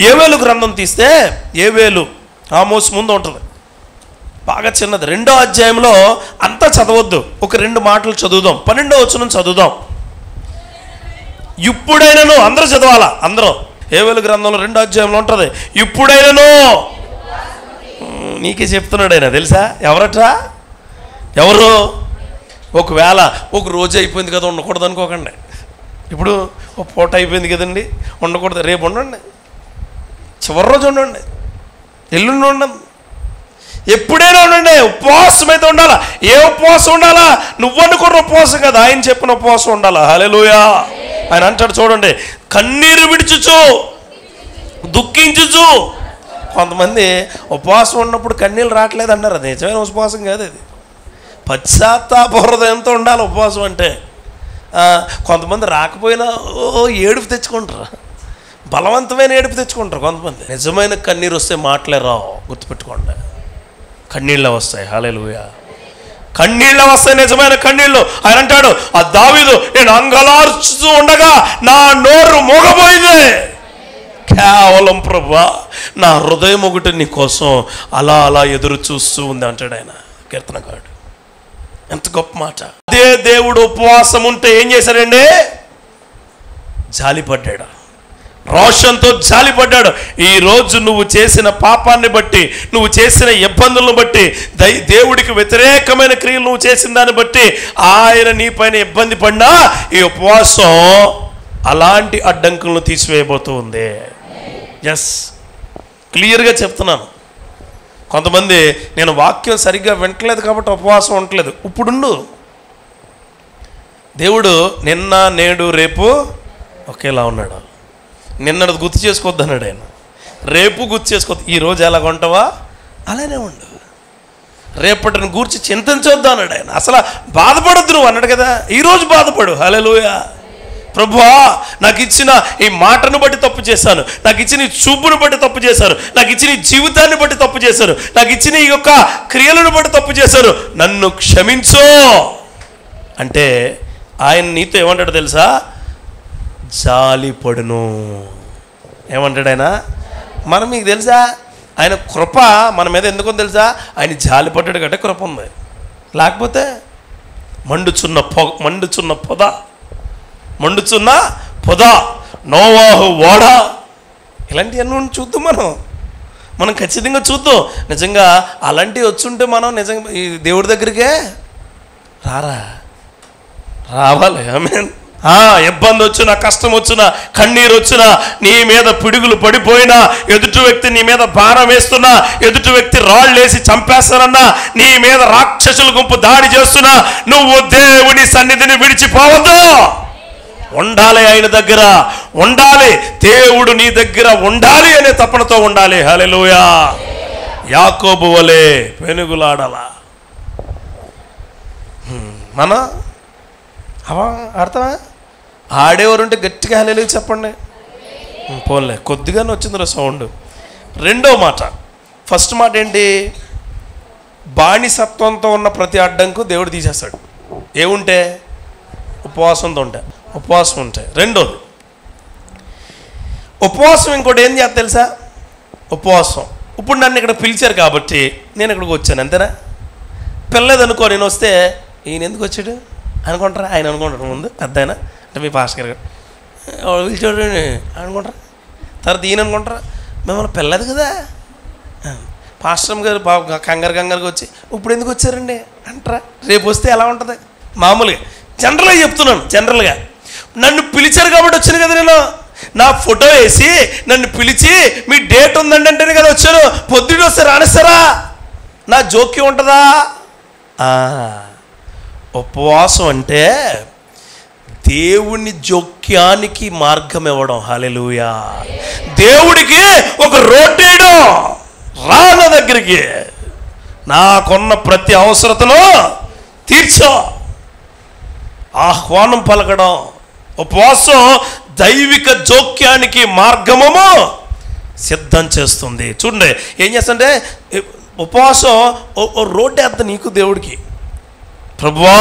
S1: ఏవేలు గ్రంథం తీస్తే, ఏవేలు ఆమోస్ ముందు ఉంటుంది, బాగా చిన్నది. 2వ అధ్యాయంలో అంతా చదవద్దు, ఒక 2 మాటలు చదువుదాం. 12వ వచనం చదువుదాం. ఇప్పుడైనను, అందరూ చదవాలా, అందరూ. ఏవేలు గ్రంథంలో 2వ అధ్యాయంలో ఉంటుంది. ఇప్పుడైనను, నీకే చెప్తున్నాడు ఆయన, తెలుసా? ఎవరట్రా? ఎవరు? ఒకవేళ ఒక రోజు అయిపోయింది కదా, ఉండకూడదు అనుకోకండి. ఇప్పుడు ఒక పూట అయిపోయింది కదండి, ఉండకూడదు. రేపు ఉండండి, చివరి రోజు ఉండండి, ఎల్లుండి ఉండండి, ఎప్పుడైనా ఉండండి. ఉపవాసం అయితే ఉండాలా. ఏ ఉపవాసం ఉండాలా? నువ్వు అనుకున్న ఉపవాసం కదా, ఆయన చెప్పిన ఉపవాసం ఉండాలా. హల్లెలూయా. ఆయన అంటాడు చూడండి, కన్నీరు విడిచుచు దుఃఖించుచు. కొంతమంది ఉపవాసం ఉన్నప్పుడు కన్నీళ్ళు రావట్లేదు అన్నారు. అది నిజమైన ఉపవాసం కాదు. అది పశ్చాత్తాప హృదయంతో ఉండాలి ఉపవాసం అంటే. కొంతమంది రాకపోయినా ఏడుపు తెచ్చుకుంటారు, బలవంతమైన ఏడుపు తెచ్చుకుంటారు కొంతమంది. నిజమైన కన్నీరు వస్తే మాటలే రావు, గుర్తుపెట్టుకోండి. కన్నీళ్ళ వస్తాయి. హల్లెలూయా. కన్నీళ్ళ వస్తాయి, నిజమైన కన్నీళ్ళు. ఆయన అంటాడు, ఆ దావీదు, నేను అంగలార్చుతూ ఉండగా నా నోరు మోగపోయింది. కేవలం ప్రభువా, నా హృదయం ఒకటి నీ కోసం అలా అలా ఎదురు చూస్తూ ఉంది అంటాడు ఆయన, కీర్తనకారుడు. ఎంత గొప్ప మాట. అదే దేవుడు ఉపవాసం ఉంటే ఏం చేశాడండి? జాలిపడ్డాడు, రోషంతో జాలిపడ్డాడు. ఈరోజు నువ్వు చేసిన పాపాన్ని బట్టి, నువ్వు చేసిన ఇబ్బందులను బట్టి, దేవుడికి వ్యతిరేకమైన క్రియలు నువ్వు చేసిన దాన్ని బట్టి ఆయన నీ పైన ఇబ్బంది పడినా ఈ ఉపవాసం అలాంటి అడ్డంకులను తీసివేయబోతూ ఉంది. ఎస్, క్లియర్గా చెప్తున్నాను. కొంతమంది నేను వాక్యం సరిగ్గా వింటలేదు కాబట్టి ఉపవాసం ఉండలేదు. ఇప్పుడుండు. దేవుడు నిన్న నేడు రేపు ఒకేలా ఉన్నాడు. నిన్నది గుర్తు చేసుకోవద్దు అన్నాడు ఆయన, రేపు గుర్తు చేసుకోవద్దు. ఈరోజు ఎలాగ ఉంటావా అలానే ఉండు, రేపటిని గూర్చి చింతించొద్దు అన్నాడు ఆయన. అసలు బాధపడొద్దు నువ్వు అన్నాడు కదా, ఈరోజు బాధపడు. హల్లెలూయా. ప్రభువా, నాకు ఇచ్చిన ఈ మాటను బట్టి తప్పు చేశాను, నాకు ఇచ్చిన ఈ చూపును బట్టి తప్పు చేశాను, నాకు ఇచ్చిన ఈ జీవితాన్ని బట్టి తప్పు చేశాను, నాకు ఇచ్చిన ఈ యొక్క క్రియలను బట్టి తప్పు చేశాను, నన్ను క్షమించు అంటే ఆయన నీతో ఏమంటాడు తెలుసా? జాలిపడును. ఏమంటాడు ఆయన? మనం మీకు తెలుసా ఆయన కృప మన మీద ఎందుకో తెలుసా? ఆయన జాలిపడ్డాడు కంటే కృప ఉంది. లేకపోతే మండుచున్న పొద, నోవాహు ఓడ, ఇలాంటివన్నీ చూద్దాం. మనం ఖచ్చితంగా చూద్దాం. నిజంగా అలాంటివి వచ్చుంటే మనం నిజంగా ఈ దేవుడి దగ్గరికే రావాలి. ఆమేన్. ఇబ్బంది వచ్చినా, కష్టం వచ్చినా, కన్నీరు వచ్చినా, నీ మీద పిడుగులు పడిపోయినా, ఎదుటి వ్యక్తి నీ మీద భారం వేస్తున్నా, ఎదుటి వ్యక్తి రాళ్ళు వేసి చంపేస్తానన్నా, నీ మీద రాక్షసుల గుంపు దాడి చేస్తున్నా, నువ్వు దేవుని సన్నిధిని విడిచిపోవద్దు. ఉండాలి, ఆయన దగ్గర ఉండాలి, దేవుడు నీ దగ్గర ఉండాలి అనే తపనతో ఉండాలి. హల్లెలూయా. యాకోబు వలె పెనుగులాడాలా. మన అర్థమా? ఆడేవారుంటే గట్టిగా హల్లెలూయా చెప్పండి. పోన్లే, కొద్దిగానే వచ్చిందిరా సౌండ్. రెండో మాట, ఫస్ట్ మాట ఏంటి? బానిసత్వంతో ఉన్న ప్రతి అడ్డంకు దేవుడు తీసేస్తాడు. ఏముంటే? ఉపవాసంతో ఉంటాయి, ఉపవాసం ఉంటాయి. రెండోది ఉపవాసం. ఇంకోటి ఏం చేస్తా తెలుసా? ఉపవాసం. ఇప్పుడు నన్ను ఇక్కడ పిలిచారు కాబట్టి నేను ఇక్కడికి వచ్చాను, అంతేనా? పిల్లదనుకో, నేను వస్తే ఈయన ఎందుకు వచ్చాడు అనుకుంటారా? ఆయన అనుకుంటారు ముందు, పెద్ద ఆయన అంటే మీ పాస్టర్ గారు పిలిచాడు అనుకుంటారా? తర్వాత ఈయన అనుకుంటారా మిమ్మల్ని పిల్లదు కదా, పాస్టర్ గారు బాబు కంగారుగా వచ్చి ఇప్పుడు ఎందుకు వచ్చారండి అంటారా? రేపు వస్తే ఎలా ఉంటుంది? మామూలుగా జనరల్గా చెప్తున్నాను, జనరల్గా నన్ను పిలిచారు కాబట్టి వచ్చాను కదా. నేను నా ఫోటో వేసి నన్ను పిలిచి మీ డేట్ ఉందండి అంటేనే కదా వచ్చాను. పొద్దున్న వస్తే రానిస్తారా? నా జోక్యం ఉంటుందా? ఉపవాసం అంటే దేవుని జోక్యానికి మార్గం ఇవ్వడం. హల్లెలూయా. దేవుడికి ఒక రోడ్ వేయడం. రా నా దగ్గరికి, నాకున్న ప్రతి అవసరతను తీర్చో, ఆహ్వానం పలకడం. ఉపవాసం దైవిక జోక్యానికి మార్గము సిద్ధం చేస్తుంది. చూడండి ఏం చేస్తుంటే ఉపవాసం రోడ్డు వేద్దా నీకు దేవుడికి. ప్రభువా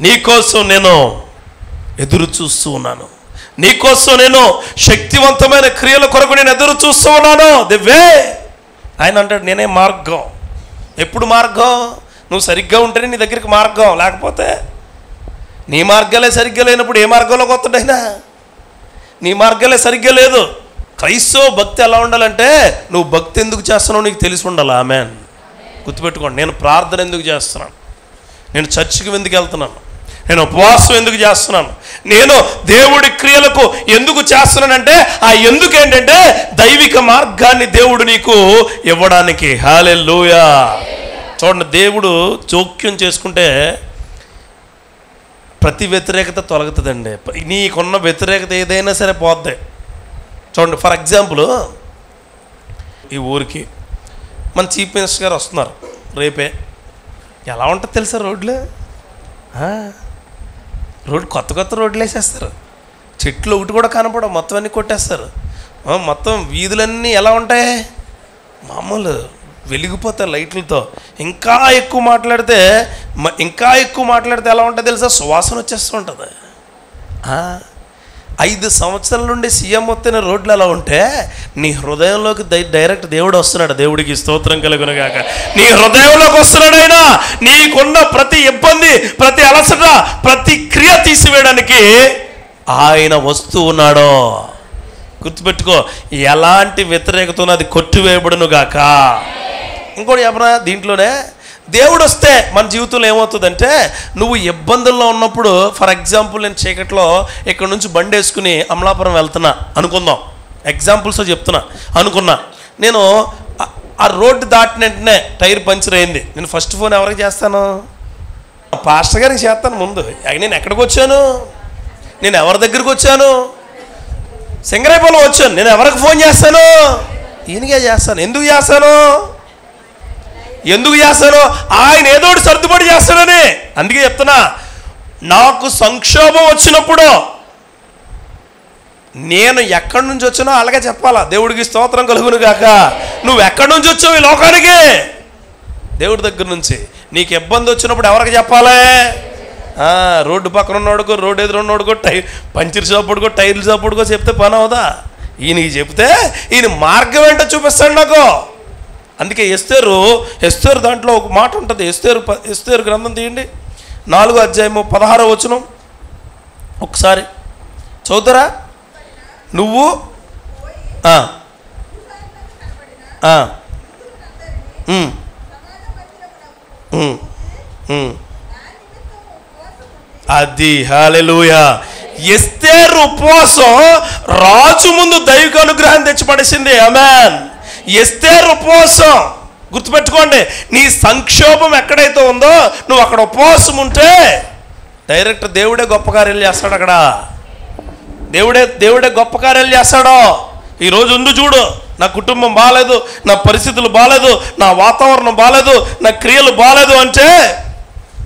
S1: నీకోసం నేను ఎదురు చూస్తూ ఉన్నాను, నీకోసం నేను శక్తివంతమైన క్రియల కొరకు నేను ఎదురు చూస్తూ ఉన్నాను. దివ్వే ఆయన అంటాడు నేనే మార్గం. ఎప్పుడు మార్గం? నువ్వు సరిగ్గా ఉంటేనే నీ దగ్గరికి మార్గం, లేకపోతే నీ మార్గాలే సరిగ్గా లేనప్పుడు ఏ మార్గంలోకి వస్తుండైనా? నీ మార్గాలే సరిగ్గా లేదు. క్రైస్తవ భక్తి ఎలా ఉండాలంటే నువ్వు భక్తి ఎందుకు చేస్తున్నావు నీకు తెలిసి ఉండాలి. ఆమేన్. గుర్తుపెట్టుకోండి, నేను ప్రార్థన ఎందుకు చేస్తున్నాను, నేను చర్చికి ఎందుకు వెళ్తున్నాను, నేను ఉపవాసం ఎందుకు చేస్తున్నాను, నేను దేవుడి క్రియలకు ఎందుకు చేస్తున్నానంటే ఆ ఎందుకు ఏంటంటే దైవిక మార్గాన్ని దేవుడు నీకు ఇవ్వడానికి. హల్లెలూయా. చూడండి, దేవుడు జోక్యం చేసుకుంటే ప్రతి వ్యతిరేకత తొలగుతుందండి. నీకున్న వ్యతిరేకత ఏదైనా సరే పోద్ది. చూడండి, ఫర్ ఎగ్జాంపుల్ ఈ ఊరికి మన చీఫ్ మినిస్టర్ గారు వస్తున్నారు రేపే. ఎలా ఉంటుంది తెలుసా? రోడ్లు కొత్త రోడ్లు వేసేస్తారు. చెట్లు ఒకటి కూడా కనపడవు, మొత్తం అన్నీ కొట్టేస్తారు. మొత్తం వీధులన్నీ ఎలా ఉంటాయి? మామూలు వెలిగిపోతాయి లైట్లతో. ఇంకా ఎక్కువ మాట్లాడితే ఎలా ఉంటుంది తెలుసా? సువాసన వచ్చేస్తూ ఉంటుంది. 5 సంవత్సరాల నుండి సీఎం వస్తున్న రోడ్లు ఎలా ఉంటే నీ హృదయంలోకి డైరెక్ట్ దేవుడు వస్తున్నాడు. దేవుడికి స్తోత్రం కలుగునుగాక. నీ హృదయంలోకి వస్తున్నాడు ఆయన. నీకున్న ప్రతి ఇబ్బంది, ప్రతి అలసట, ప్రతి క్రియ తీసివేయడానికి ఆయన వస్తూ ఉన్నాడు. గుర్తుపెట్టుకో, ఎలాంటి వ్యతిరేకత అది కొట్టివేయబడును గాక. ఇంకోటి చెప్పనా, దీంట్లోనే దేవుడు వస్తే మన జీవితంలో ఏమవుతుందంటే నువ్వు ఇబ్బందుల్లో ఉన్నప్పుడు, ఫర్ ఎగ్జాంపుల్ నేను చీకట్లో ఇక్కడ నుంచి బండి వేసుకుని అమలాపురం వెళ్తున్నా అనుకుందాం, ఎగ్జాంపుల్స్ చెప్తున్నా అనుకున్నా. నేను ఆ రోడ్డు దాటిన వెంటనే టైర్ పంచర్ అయింది. నేను ఫస్ట్ ఫోన్ ఎవరికి చేస్తాను? పాస్టర్ గారికి చేస్తాను ముందు. నేను ఎక్కడికి వచ్చాను? నేను ఎవరి దగ్గరికి వచ్చాను? సింగరేపల్లి వచ్చాను. నేను ఎవరికి ఫోన్ చేస్తాను? ఈయనకే చేస్తాను. ఎందుకు చేస్తాను? ఆయన ఏదోటి సర్దుబాటు చేస్తాడని. అందుకే చెప్తున్నా, నాకు సంక్షోభం వచ్చినప్పుడు నేను ఎక్కడి నుంచి వచ్చానో అలాగే చెప్పాలా. దేవుడికి స్తోత్రం కలుగును గాక. నువ్వు ఎక్కడి నుంచి వచ్చావు ఈ లోకానికి? దేవుడి దగ్గర నుంచి. నీకు ఇబ్బంది వచ్చినప్పుడు ఎవరికి చెప్పాలి? రోడ్డు పక్కన ఉన్నోడుకో, రోడ్డు ఎదురు ఉన్నోడుకో, పంచర్ షాపుడుకో, టైర్ల షాపుడుకో చెప్తే పని అవుదా? ఈయనకి చెప్తే ఈయన మార్గం ఏంటో చూపిస్తాడు నాకు. అందుకే ఎస్తేరు దాంట్లో ఒక మాట ఉంటుంది. ఎస్తేరు గ్రంథం తీయండి, 4వ అధ్యాయము 16వ వచనం ఒకసారి చదువుతారా? నువ్వు అది హల్లెలూయా. ఎస్తేరు ఉపవాసం రాజు ముందు దైవిక అనుగ్రహం తెచ్చిపడేసింది. ఆమేన్. ఎస్తేరు ఉపవాసం గుర్తుపెట్టుకోండి. నీ సంక్షోభం ఎక్కడైతే ఉందో నువ్వు అక్కడ ఉపవాసం ఉంటే డైరెక్ట్ దేవుడే గొప్ప కార్యాలు చేస్తాడు. అక్కడ దేవుడే గొప్ప కార్యాలు చేస్తాడు. ఈరోజు చూడు, నా కుటుంబం బాగాలేదు, నా పరిస్థితులు బాగాలేదు, నా వాతావరణం బాగాలేదు, నా క్రియలు బాగాలేదు అంటే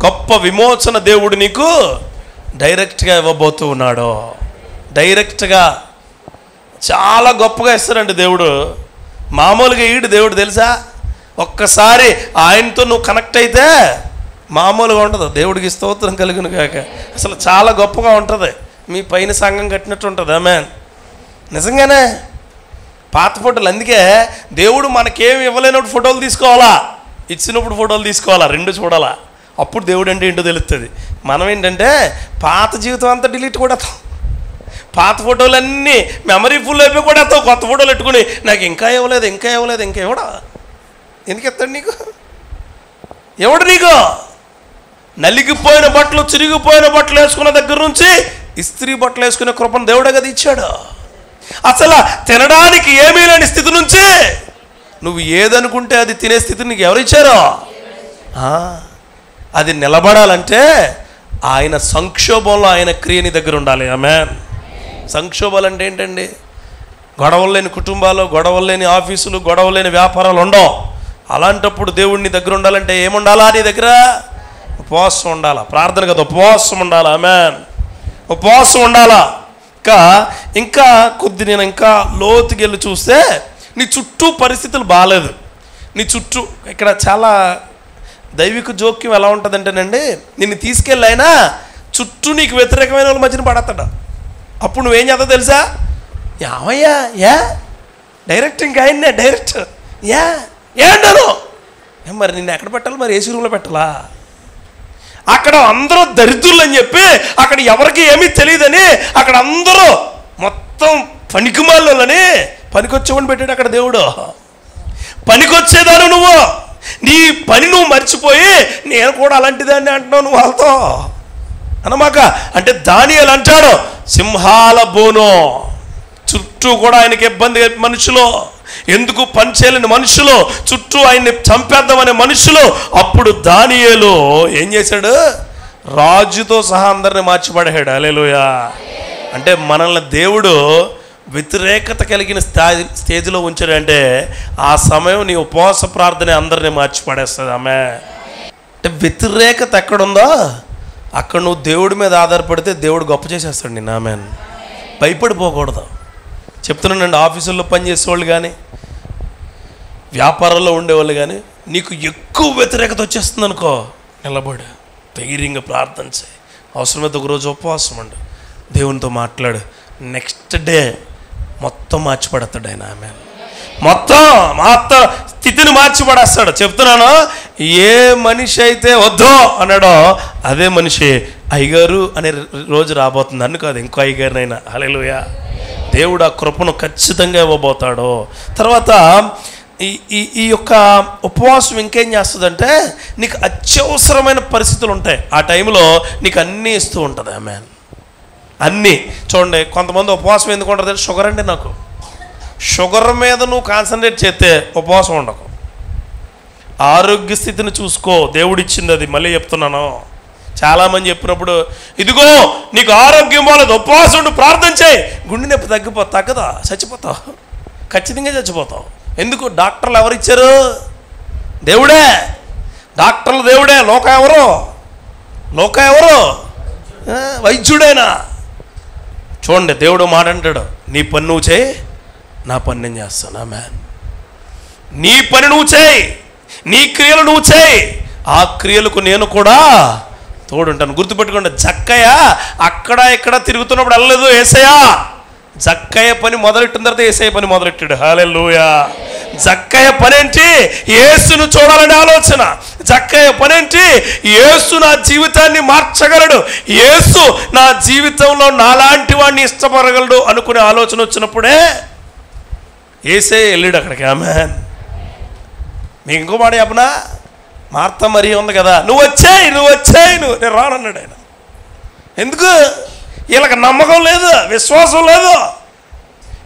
S1: గొప్ప విమోచన దేవుడు నీకు డైరెక్ట్గా ఇవ్వబోతూ ఉన్నాడు. డైరెక్ట్గా చాలా గొప్పగా ఇస్తాడండి దేవుడు. మామూలుగా ఈడు దేవుడు తెలుసా. ఒక్కసారి ఆయనతో నువ్వు కనెక్ట్ అయితే మామూలుగా ఉండదు. దేవుడికి స్తోత్రం కలుగును కాక. అసలు చాలా గొప్పగా ఉంటుంది. మీ పైన సంఘం కట్టినట్టు ఉంటుంది. ఆమేన్. నిజంగానే పాత ఫోటోలు. అందుకే దేవుడు మనకేమి ఇవ్వలేనప్పుడు ఫోటోలు తీసుకోవాలా, ఇచ్చినప్పుడు ఫోటోలు తీసుకోవాలా, రెండు చూడాలా. అప్పుడు దేవుడు అంటే ఏంటో తెలుస్తుంది. మనం ఏంటంటే పాత జీవితం అంతా డిలీట్ కూడా పాత ఫోటోలన్నీ మెమరీ ఫుల్ అయిపోయి కూడా కొత్త ఫోటోలు పెట్టుకుని నాకు ఇంకా ఇవ్వలేదు, ఇంకా ఇవ్వలేదు, ఇంకా ఇవ్వడా. ఎందుకు ఎత్తాడు నీకు? ఎవడు నీకు? నలిగిపోయిన బట్టలు, చిరిగిపోయిన బట్టలు వేసుకున్న దగ్గర నుంచి ఇస్త్రీ బట్టలు వేసుకునే కృపను దేవుడే కదా ఇచ్చాడు. అసలు తినడానికి ఏమీ లేని స్థితి నుంచి నువ్వు ఏదనుకుంటే అది తినే స్థితిని నీకు ఎవరు ఇచ్చారో అది నిలబడాలంటే ఆయన సంక్షోభంలో ఆయన క్రియ నీ దగ్గర ఉండాలి. ఆమేన్. సంక్షోభాలు అంటే ఏంటండి? గొడవలు లేని కుటుంబాలు, గొడవలు లేని ఆఫీసులు, గొడవలు లేని వ్యాపారాలు ఉండవు. అలాంటప్పుడు దేవుడిని దగ్గర ఉండాలంటే ఏముండాలా? నీ దగ్గర ఉపవాసం ఉండాలా. ప్రార్థన కదా, ఉపవాసం ఉండాలా. ఆమేన్. ఉపవాసం ఉండాలా. ఇంకా కొద్ది నేను ఇంకా లోతుకి వెళ్ళి చూస్తే నీ చుట్టూ పరిస్థితులు బాగాలేదు. నీ చుట్టూ ఇక్కడ చాలా దైవిక జోక్యం ఎలా ఉంటుందంటేనండి, నిన్ను తీసుకెళ్ళి అయినా చుట్టూ నీకు వ్యతిరేకమైన వాళ్ళ మధ్యన పడతాడు. అప్పుడు నువ్వేం చేస్తావు తెలుసా? యావయ్యా యా డైరెక్ట్ ఇంకా ఆయన్నే డైరెక్ట్ యా ఏంటాను మరి నిన్ను ఎక్కడ పెట్టాలి? మరి ఏసీ రూమ్లో పెట్టాలా? అక్కడ అందరూ దరిద్రులు అని చెప్పి అక్కడ ఎవరికి ఏమీ తెలియదని అక్కడ అందరూ మొత్తం పనికిమాలని పనికొచ్చేవాడిని పెట్టాడు అక్కడ దేవుడు. పనికొచ్చేదాను నువ్వు, నీ పని నువ్వు మర్చిపోయి నేను కూడా అలాంటిదాన్ని అంటున్నావు నువ్వు వాళ్ళతో అనమాక. అంటే దానియేలు అంటాడు, సింహాల బోను చుట్టూ కూడా ఆయనకి ఇబ్బంది మనుషులు, ఎందుకు పనిచేయలేని మనుషులు, చుట్టూ ఆయన్ని చంపేద్దామనే మనుషులు. అప్పుడు దానియేలు ఏం చేశాడు? రాజుతో సహా అందరిని మార్చిపడేశాడు. హల్లెలూయా. అంటే మనల్ని దేవుడు వ్యతిరేకత కలిగిన స్టేజ్లో ఉంచాడంటే ఆ సమయం నీ ఉపవాస ప్రార్థన అందరినీ మార్చిపడేస్తుంది. ఆమె అంటే వ్యతిరేకత ఎక్కడుందో అక్కడ నువ్వు దేవుడి మీద ఆధారపడితే దేవుడు గొప్ప చేసేస్తాడు నిన్ను. ఆమె భయపడిపోకూడదు. చెప్తున్నానండి, ఆఫీసుల్లో పనిచేసేవాళ్ళు కానీ వ్యాపారాల్లో ఉండేవాళ్ళు కానీ నీకు ఎక్కువ వ్యతిరేకత వచ్చేస్తుంది అనుకో, నిలబడు, ధైర్యంగా ప్రార్థన చేయి. అవసరమైతే ఒకరోజు ఉపవాసం ఉండు, దేవునితో మాట్లాడు. నెక్స్ట్ డే మొత్తం మార్చిపడతాడు ఆయన. ఆమె మొత్తం స్థితిని మార్చిపడేస్తాడు. చెప్తున్నాను, ఏ మనిషి అయితే వద్దో అన్నాడో అదే మనిషి అయ్యగారు అనే రోజు రాబోతుంది. అన్ను కాదు, ఇంకో అయ్యగారినైనా. హల్లెలూయా. దేవుడు ఆ కృపను ఖచ్చితంగా ఇవ్వబోతాడు. తర్వాత ఈ యొక్క ఉపవాసం ఇంకేం చేస్తుందంటే నీకు అత్యవసరమైన పరిస్థితులు ఉంటాయి. ఆ టైంలో నీకు అన్నీ ఇస్తూ ఉంటుంది. ఆమె అన్నీ. చూడండి, కొంతమంది ఉపవాసం ఎందుకు ఉంటుంది? షుగర్ అండి. నాకు షుగర్ మీద నువ్వు కాన్సన్ట్రేట్ చేస్తే ఉపవాసం ఉండకు. ఆరోగ్య స్థితిని చూసుకో, దేవుడిచ్చింది అది. మళ్ళీ చెప్తున్నాను, చాలామంది చెప్పినప్పుడు ఇదిగో నీకు ఆరోగ్యం బాగాలేదు, ఉపవాసం ఉండి ప్రార్థన చేయి, గుండె నొప్పి తగ్గదా? చచ్చిపోతావు, ఖచ్చితంగా చచ్చిపోతావు. ఎందుకు? డాక్టర్లు ఎవరిచ్చారు? దేవుడే. డాక్టర్లు దేవుడే. లోక ఎవరు? వైద్యుడేనా? చూడండి, దేవుడు మాట అంటాడు, నీ పని నువ్వు చేయి, నా పని నేను చేస్తాను. ఆమె నీ పని నువ్వు చేయి, నీ క్రియలు నువ్వు చేయి, ఆ క్రియలకు నేను కూడా తోడుంటాను. గుర్తుపెట్టుకోండి, జక్కయ్య అక్కడ ఇక్కడ తిరుగుతున్నప్పుడు వెళ్ళలేదు యేసయ్య. జక్కయ్య పని మొదలెట్టిన తర్వాత యేసయ్య పని మొదలెట్టాడు. హల్లెలూయా. జక్కయ్య పనేంటి? యేసును చూడాలనే ఆలోచన. జక్కయ్య పనేంటి? యేసు నా జీవితాన్ని మార్చగలడు, యేసు నా జీవితంలో నాలాంటి వాడిని ఇష్టపడగలడు అనుకునే ఆలోచన వచ్చినప్పుడే యేసయ్య వెళ్ళాడు అక్కడికి. ఆమేన్. మీకు ఇంకో మాట చెప్పనా? మార్త మరి ఉంది కదా, నువ్వు వచ్చాయి నేను రానన్నాడు ఆయన. ఎందుకు? వీళ్ళకి నమ్మకం లేదు, విశ్వాసం లేదు.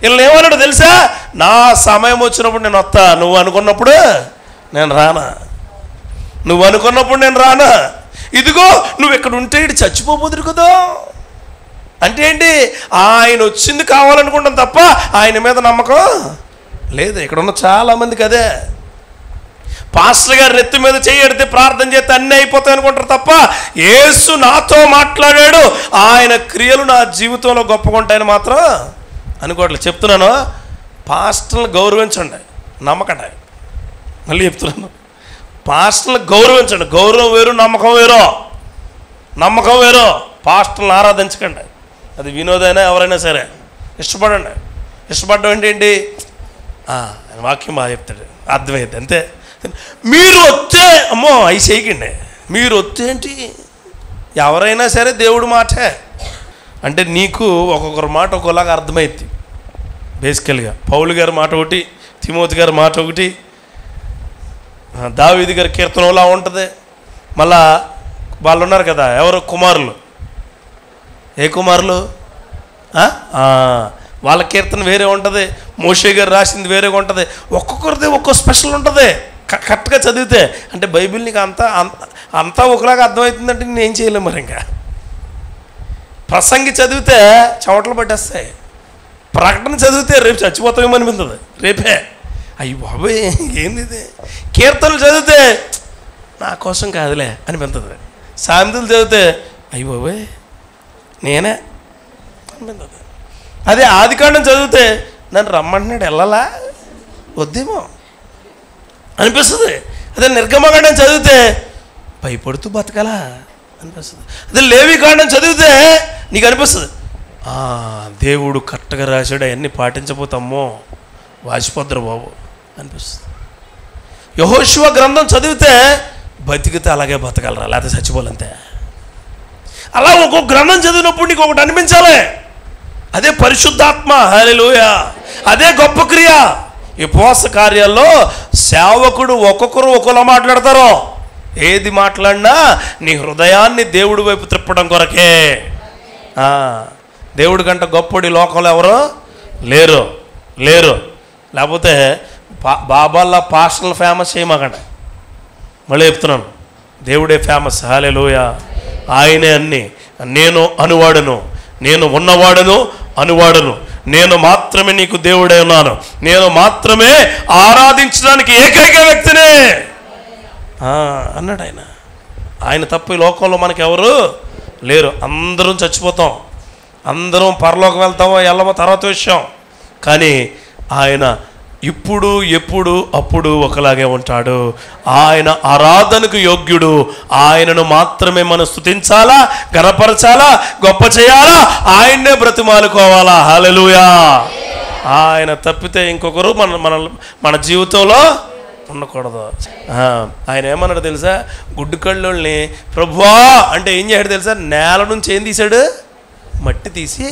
S1: వీళ్ళని ఏమన్నాడు తెలుసా? నా సమయం వచ్చినప్పుడు నేను వస్తా, నువ్వు అనుకున్నప్పుడు నేను రానా, నువ్వు అనుకున్నప్పుడు నేను రానా. ఇదిగో నువ్వు ఇక్కడ ఉంటే ఇటు చచ్చిపోబోదురు కదా. అంటే ఏంటి? ఆయన వచ్చింది కావాలనుకుంటాం తప్ప ఆయన మీద నమ్మకం లేదు. ఇక్కడ ఉన్న చాలామందికి అదే. పాస్టర్ గారు నెత్తి మీద చేయడితే ప్రార్థన చేస్తే అన్నీ అయిపోతాయి అనుకుంటారు తప్ప, యేసు నాతో మాట్లాడాడు, ఆయన క్రియలు నా జీవితంలో గొప్పగా ఉంటాయని మాత్రం అనుకోవట్లేదు. చెప్తున్నాను, పాస్టర్లను గౌరవించండి, నమ్మకండి. మళ్ళీ చెప్తున్నాను, పాస్టర్లను గౌరవించండి. గౌరవం వేరు, నమ్మకం వేరు. నమ్మకం వేరు. పాస్టర్లను ఆరాధించకండి. అది వినోదైనా ఎవరైనా సరే ఇష్టపడండి. ఇష్టపడడం ఏంటి? వాక్యం బాగా చెప్తాడు, అర్థమైంది అంతే. మీరు వస్తే అమ్మో అవి చేయకండి. మీరు వస్తే ఏంటి? ఎవరైనా సరే దేవుడు మాటే అంటే నీకు ఒక్కొక్కరి మాట ఒక్కోలాగా అర్థమైద్ది. బేసికల్గా పౌలు గారి మాట ఒకటి, తిమోతి గారి మాట ఒకటి, దావీదు గారి కీర్తనలా ఉంటుంది. మళ్ళా వాళ్ళు ఉన్నారు కదా, ఎవరు కుమారులు, ఏ కుమారులు, వాళ్ళ కీర్తన వేరే ఉంటుంది. మోషే గారు రాసింది వేరేగా ఉంటుంది. ఒక్కొక్కరిది ఒక్కో స్పెషల్ ఉంటుంది. కరెక్ట్గా చదివితే అంటే బైబిల్ నీకు అంతా ఒకలాగా అర్థమవుతుందంటే నేను ఏం చేయలేము. మరి ఇంకా ప్రసంగి చదివితే చెమటలు పట్టేస్తాయి. ప్రకటన చదివితే రేపు చచ్చిపోతామేమో అనిపిస్తుంది. రేపే అయ్యి బాబోయ్ ఏంది ఇది. కీర్తనలు చదివితే నా కోసం కాదులే అనిపిస్తుంది. సామెతలు చదివితే అయ్యి బాబోయ్ నేనే అనిపిస్తుంది. అదే ఆదికాండం చదివితే నన్ను రమ్మంటున్నాడు వెళ్ళాలా వద్దేమో అనిపిస్తుంది. అదే నిర్గమకాండం చదివితే భయపడుతూ బతకాలా అనిపిస్తుంది. అదే లేవికాండం చదివితే నీకు అనిపిస్తుంది దేవుడు కరెక్ట్గా రాశాడు, అవన్నీ పాటించబోతామో వాసిపోద్దురు బాబు అనిపిస్తుంది. యెహోషువ గ్రంథం చదివితే బతికితే అలాగే బతకలరా, లేకపోతే చచ్చిపోవాలంతే. అలా ఒక్కొక్క గ్రంథం చదివినప్పుడు నీకు ఒకటి అనిపించాలి, అదే పరిశుద్ధాత్మ. హల్లెలూయా. అదే గొప్ప క్రియ. ఈ ఉపవాస కార్యాల్లో సేవకుడు ఒక్కొక్కరు ఒక్కోలా మాట్లాడతారు. ఏది మాట్లాడినా నీ హృదయాన్ని దేవుడి వైపు తిప్పడం కొరకే. దేవుడి కంటే గొప్పడి లోకంలో ఎవరు లేరు లేరు. లేకపోతే బాబాల్లా పాస్టర్లు ఫేమస్ చేయమాకండి. మళ్ళీ చెప్తున్నాను, దేవుడే ఫేమస్. హల్లెలూయా. ఆయనే అన్ని. నేను అనువాడను, నేను ఉన్నవాడను అనువాడను, నేను మాత్రమే నీకు దేవుడే ఉన్నాను, నేను మాత్రమే ఆరాధించడానికి ఏకైక వ్యక్తినే అన్నాడు ఆయన. ఆయన తప్ప ఈ లోకంలో మనకి ఎవరు లేరు. అందరం చచ్చిపోతాం, అందరం పరలోకం వెళ్తామో వెళ్ళమో తర్వాత విషయం. కానీ ఆయన ఇప్పుడు ఎప్పుడు అప్పుడు ఒకలాగే ఉంటాడు. ఆయన ఆరాధనకు యోగ్యుడు. ఆయనను మాత్రమే మనం స్తుతించాలా, గణపరచాలా, గొప్ప చేయాలా, ఆయన్నే బ్రతిమాలుకోవాలా. హల్లెలూయా. ఆయన తప్పితే ఇంకొకరు మన జీవితంలో ఉండకూడదు. ఆయన ఏమన్నాడు తెలుసా? గుడ్డు కళ్ళోళ్ళని ప్రభువా అంటే ఏం చేశాడు తెలుసా? నేల నుంచి ఏం తీశాడు? మట్టి తీసి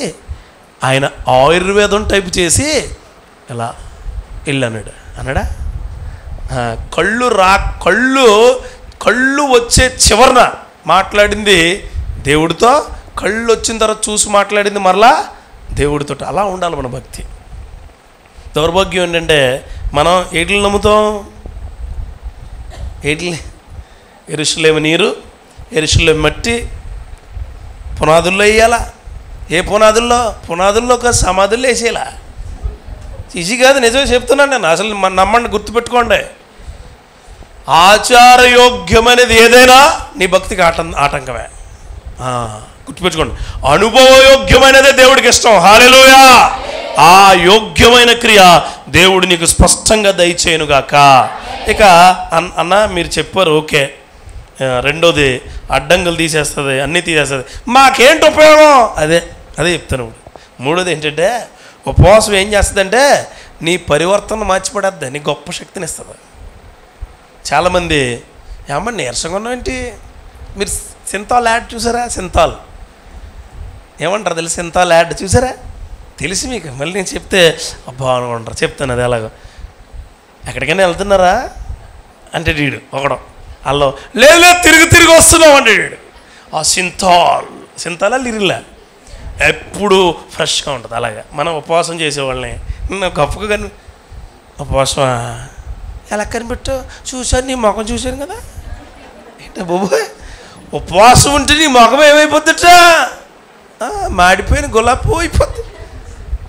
S1: ఆయన ఆయుర్వేదం టైపు చేసి ఇలా ఇల్లు అన్నాడా? కళ్ళు వచ్చే చివరన మాట్లాడింది దేవుడితో, కళ్ళు వచ్చిన తర్వాత చూసి మాట్లాడింది మరలా దేవుడితో. అలా ఉండాలి మన భక్తి. దౌర్భాగ్యం ఏంటంటే మనం ఏటిని నమ్ముతాం? ఏటిని? యెరూషలేము నీరు, యెరూషలేము మట్టి, పునాదుల్లో వేయాలా. ఏ పునాదుల్లో ఒక సమాధుల్లో వేసేయాలా. ఈజీ కాదు, నిజమే చెప్తున్నాను నేను. అసలు నమ్మండి, గుర్తుపెట్టుకోండి. ఆచారయోగ్యమైనది ఏదైనా నీ భక్తికి ఆటంకమే. గుర్తుపెట్టుకోండి. అనుభవయోగ్యమైనదే దేవుడికి ఇష్టం. హల్లెలూయా. ఆ యోగ్యమైన క్రియ దేవుడు నీకు స్పష్టంగా దయచేయునుగాక. ఇక అన్న మీరు చెప్పారు ఓకే. రెండోది అడ్డంకులు తీసేస్తుంది, అన్నీ తీసేస్తుంది. మాకేంటి ఉపయోగం? అదే చెప్తాను. మూడోది ఏంటంటే ఉపవాసం ఏం చేస్తుందంటే నీ పరివర్తన మార్చిపడద్ది, నీ గొప్ప శక్తిని ఇస్తుంది. చాలామంది ఏమన్నా నీరసంగా ఉన్నావేంటి? మీరు సింతాల్ యాడ్ చూసారా? సింతాల్ ఏమంటారు తెలుసు? సింతాల్ యాడ్ చూసారా? తెలిసి మీకు మళ్ళీ నేను చెప్తే అబ్బా అనుకుంటారు. చెప్తాను అది ఎలాగో. ఎక్కడికైనా వెళ్తున్నారా అంటే వీడు ఒకడం అల్లో లేదు తిరిగి వస్తున్నాం అంటే వీడు ఆ సింతాలా లిరిలా ఎప్పుడు ఫ్రెష్గా ఉంటుంది. అలాగే మనం ఉపవాసం చేసేవాళ్ళని గొప్పగా కానీ ఉపవాసం ఎలా కనిపెట్టు చూశాను, నీ ముఖం చూశాను కదా ఏంటో బాబు. ఉపవాసం ఉంటే నీ ముఖం ఏమైపోద్దట? మాడిపోయిన గులాబీ అయిపోద్ది.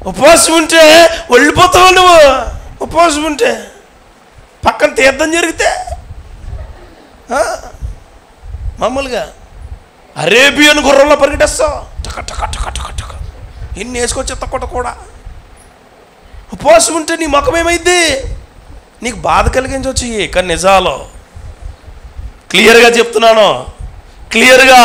S1: ఉపవాసం ఉంటే వెళ్ళిపోతావు నువ్వు. ఉపవాసం ఉంటే పక్కన తీర్థం జరిగితే మామూలుగా అరేబియన్ గుర్రంలో పరిగెట్టేస్తావు, టక టక టక టక టక ఎన్ని వేసుకొచ్చి తక్కువ కూడా. ఉపవాసం ఉంటే నీ ముఖం ఏమైంది? నీకు బాధ కలిగించవచ్చు, కానీ నిజాలు క్లియర్గా చెప్తున్నాను. క్లియర్గా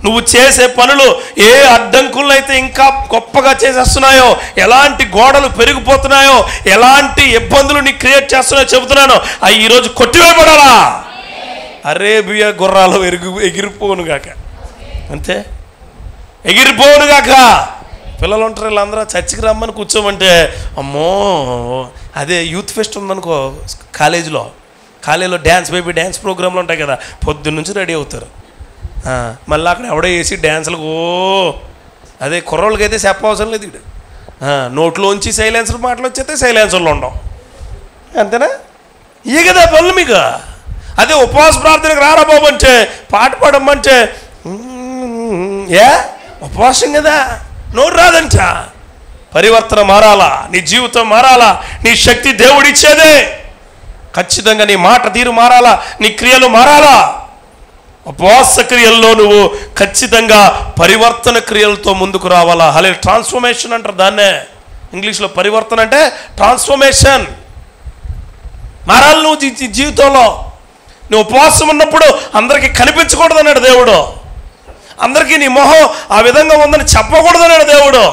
S1: నువ్వు చేసే పనులు ఏ అడ్డంకులను అయితే ఇంకా గొప్పగా చేసేస్తున్నాయో, ఎలాంటి గోడలు పెరిగిపోతున్నాయో, ఎలాంటి ఇబ్బందులు నీకు క్రియేట్ చేస్తున్నాయో చెబుతున్నాను, అవి ఈరోజు కొట్టివేయబడాలా. అరేబియా గుర్రాలు ఎగిరిపోనుగాక, అంతే, ఎగిరిపోనుగాక. పిల్లలు ఉంటారు, వీళ్ళందరూ చర్చికి రమ్మని కూర్చోమంటే అమ్మో, అదే యూత్ ఫెస్ట్ ఉందనుకో కాలేజీలో డ్యాన్స్ ప్రోగ్రాంలు ఉంటాయి కదా, పొద్దున్న నుంచి రెడీ అవుతారు. మళ్ళీ అక్కడ ఎవడో వేసి డ్యాన్సులకు అదే కుర్రోళ్ళకైతే చెప్పవసరం లేదు. ఇడు నోట్లోంచి సైలెన్సర్ మాటలు వచ్చేస్తే సైలెన్సర్లు ఉండవు, అంతేనా? ఇవి కదా పనులు మీకు. అదే ఉపవాస ప్రార్థనకు రారా బాబు అంటే, పాట పాడమంటే ఉపవాసం కదా, నోరు రాదంట. పరివర్తన మారాలా, నీ జీవితం మారాలా, నీ శక్తి దేవుడిచ్చేదే. ఖచ్చితంగా నీ మాట తీరు మారాలా, నీ క్రియలు మారాలా. ఉపవాస క్రియల్లో నువ్వు ఖచ్చితంగా పరివర్తన క్రియలతో ముందుకు రావాలా. అలా ట్రాన్స్ఫర్మేషన్ అంటారు దాన్నే ఇంగ్లీష్లో. పరివర్తన అంటే ట్రాన్స్ఫర్మేషన్. మారాలి నువ్వు జీవితంలో. నువ్వు ఉపవాసం ఉన్నప్పుడు అందరికీ కనిపించకూడదు అన్నాడు దేవుడు. అందరికీ నీ మొహం ఆ విధంగా ఉందని చెప్పకూడదు అన్నాడు దేవుడు.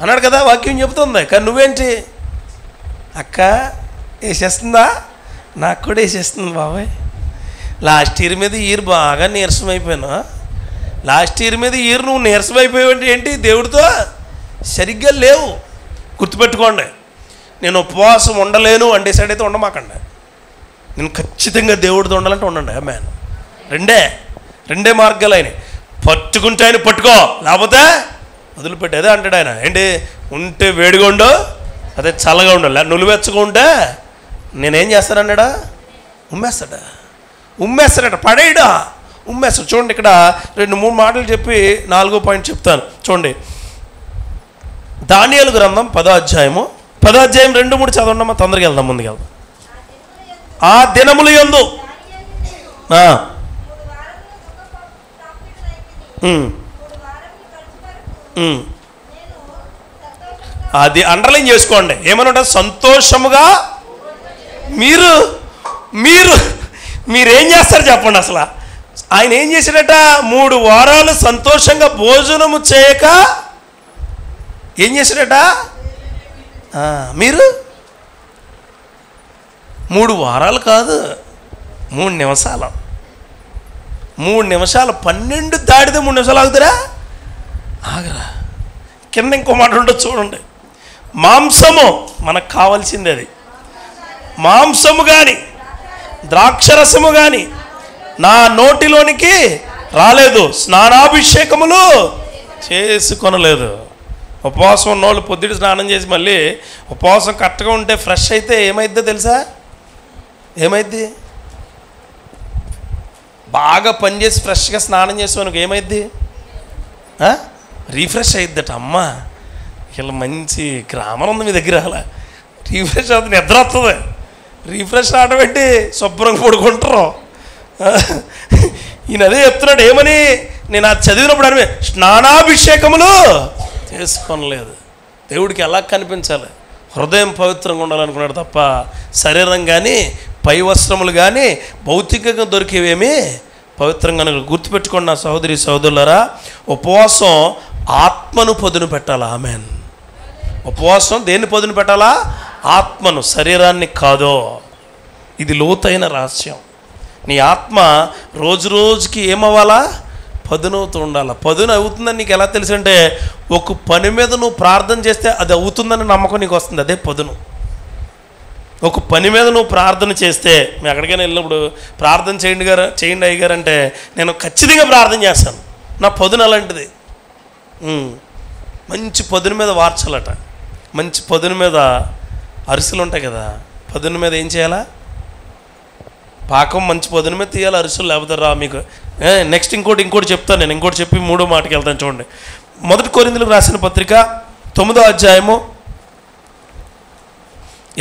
S1: అన్నాడు కదా, వాక్యం చెబుతుంది. కానీ నువ్వేంటి, అక్క వేసేస్తుందా? నాకు కూడా వేసేస్తుంది బాబాయ్. లాస్ట్ ఇయర్ మీద ఇయర్ బాగా నీరసం అయిపోయాను. లాస్ట్ ఇయర్ మీద ఇయర్ నువ్వు నీరసం అయిపోయావంటే ఏంటి, దేవుడితో సరిగ్గా లేవు. గుర్తుపెట్టుకోండి, నేను ఉపవాసం ఉండలేను అంటే సైడ్ అయితే ఉండమాకండి. నేను ఖచ్చితంగా దేవుడితో ఉండాలంటే ఉండండి. మ్యాన్ రెండే మార్గాలు ఆయన. పట్టుకుంటే ఆయన పట్టుకో, లేకపోతే వదిలిపెట్టి. అదే అంటాడు ఆయన, ఏంటి, ఉంటే వేడిగా ఉండు, అదే చల్లగా ఉండు. నులివెచ్చగా ఉంటే నేనేం చేస్తానన్నాడా, ఉమ్మేస్తాడట, పడేయడా, ఉమ్మేస్తాడు. చూడండి, ఇక్కడ 2-3 మాటలు చెప్పి 4వ పాయింట్ చెప్తాను. చూడండి, దానియేలు గ్రంథం 10వ అధ్యాయం 2-3 చదవండి. తొందరగా వెళ్దాం, ముందుకు వెళ్దాం. ఆ దినములు యందు అది అండర్లైన్ చేసుకోండి. ఏమని ఉంటుంది, సంతోషముగా మీరేం చేస్తారు చెప్పండి. అసలు ఆయన ఏం చేశాడట, 3 వారాలు సంతోషంగా భోజనము చేయక ఏం చేశాడట, మీరు 3 వారాలు కాదు, 3 నిమిషాలు. 12 దాటితే 3 నిమిషాలు ఆగుతారా? ఆగరా. కింద ఇంకో మాట ఉండదు చూడండి, మాంసము మనకు కావాల్సింది, అది మాంసము కానీ ద్రాక్షరసము కానీ నా నోటిలోనికి రాలేదు, స్నానాభిషేకములు చేసుకొనలేదు. ఉపవాసం ఉన్నోళ్ళు పొద్దుటి స్నానం చేసి మళ్ళీ ఉపవాసం కరెక్ట్గా ఉంటే ఫ్రెష్ అయితే ఏమైద్దో తెలుసా? ఏమైద్ది? బాగా పనిచేసి ఫ్రెష్గా స్నానం చేసేవానికి ఏమైద్ది? రీఫ్రెష్ అయిద్దట. అమ్మ ఇలా మంచి గ్రామర్ ఉంది మీ దగ్గర, అలా రీఫ్రెష్ అవుతుంది, నిద్ర వస్తుంది. రీఫ్రెష్ రావడం ఏంటి, శుభ్రంగా పడుకుంటారు. ఈయన అదే చెప్తున్నాడు. ఏమని? నేను అది చదివినప్పుడు అనివే స్నానాభిషేకములు చేసుకోనలేదు. దేవుడికి ఎలా కనిపించాలి? హృదయం పవిత్రంగా ఉండాలనుకున్నాడు తప్ప శరీరం కానీ పై వస్త్రములు కానీ భౌతికంగా దొరికేవేమీ పవిత్రంగా. గుర్తుపెట్టుకోండి నా సహోదరి సహోదరులారా, ఉపవాసం ఆత్మను పొదును పెట్టాలా. ఆమెన్. ఉపవాసం దేన్ని పొదును పెట్టాలా? ఆత్మను, శరీరాన్ని కాదో. ఇది లోతైన రహస్యం. నీ ఆత్మ రోజు రోజుకి ఏమవ్వాలా? పదునవుతూ ఉండాలి. పదును అవుతుందని నీకు ఎలా తెలుసు అంటే, ఒక పని మీద నువ్వు ప్రార్థన చేస్తే అది అవుతుందని నమ్మకం నీకు వస్తుంది. అదే పదును. ఒక పని మీద నువ్వు ప్రార్థన చేస్తే, మేము ఎక్కడికైనా వెళ్ళినప్పుడు ప్రార్థన చేయండి అయ్యగారు అంటే నేను ఖచ్చితంగా ప్రార్థన చేస్తాను. నా పదును అలాంటిది. మంచి పదును మీద వార్చాలట. మంచి పదును మీద అరిసెలు ఉంటాయి కదా, పదును మీద ఏం చేయాలా? పాకం మంచి పదును మీద తీయాలి, అరిసెలు లేకపోతే రా మీకు. నెక్స్ట్ ఇంకోటి చెప్తాను నేను. ఇంకోటి చెప్పి 3వ మాటకి వెళ్తాను. చూడండి, 1 కొరింథీయులకు రాసిన పత్రిక 9వ అధ్యాయము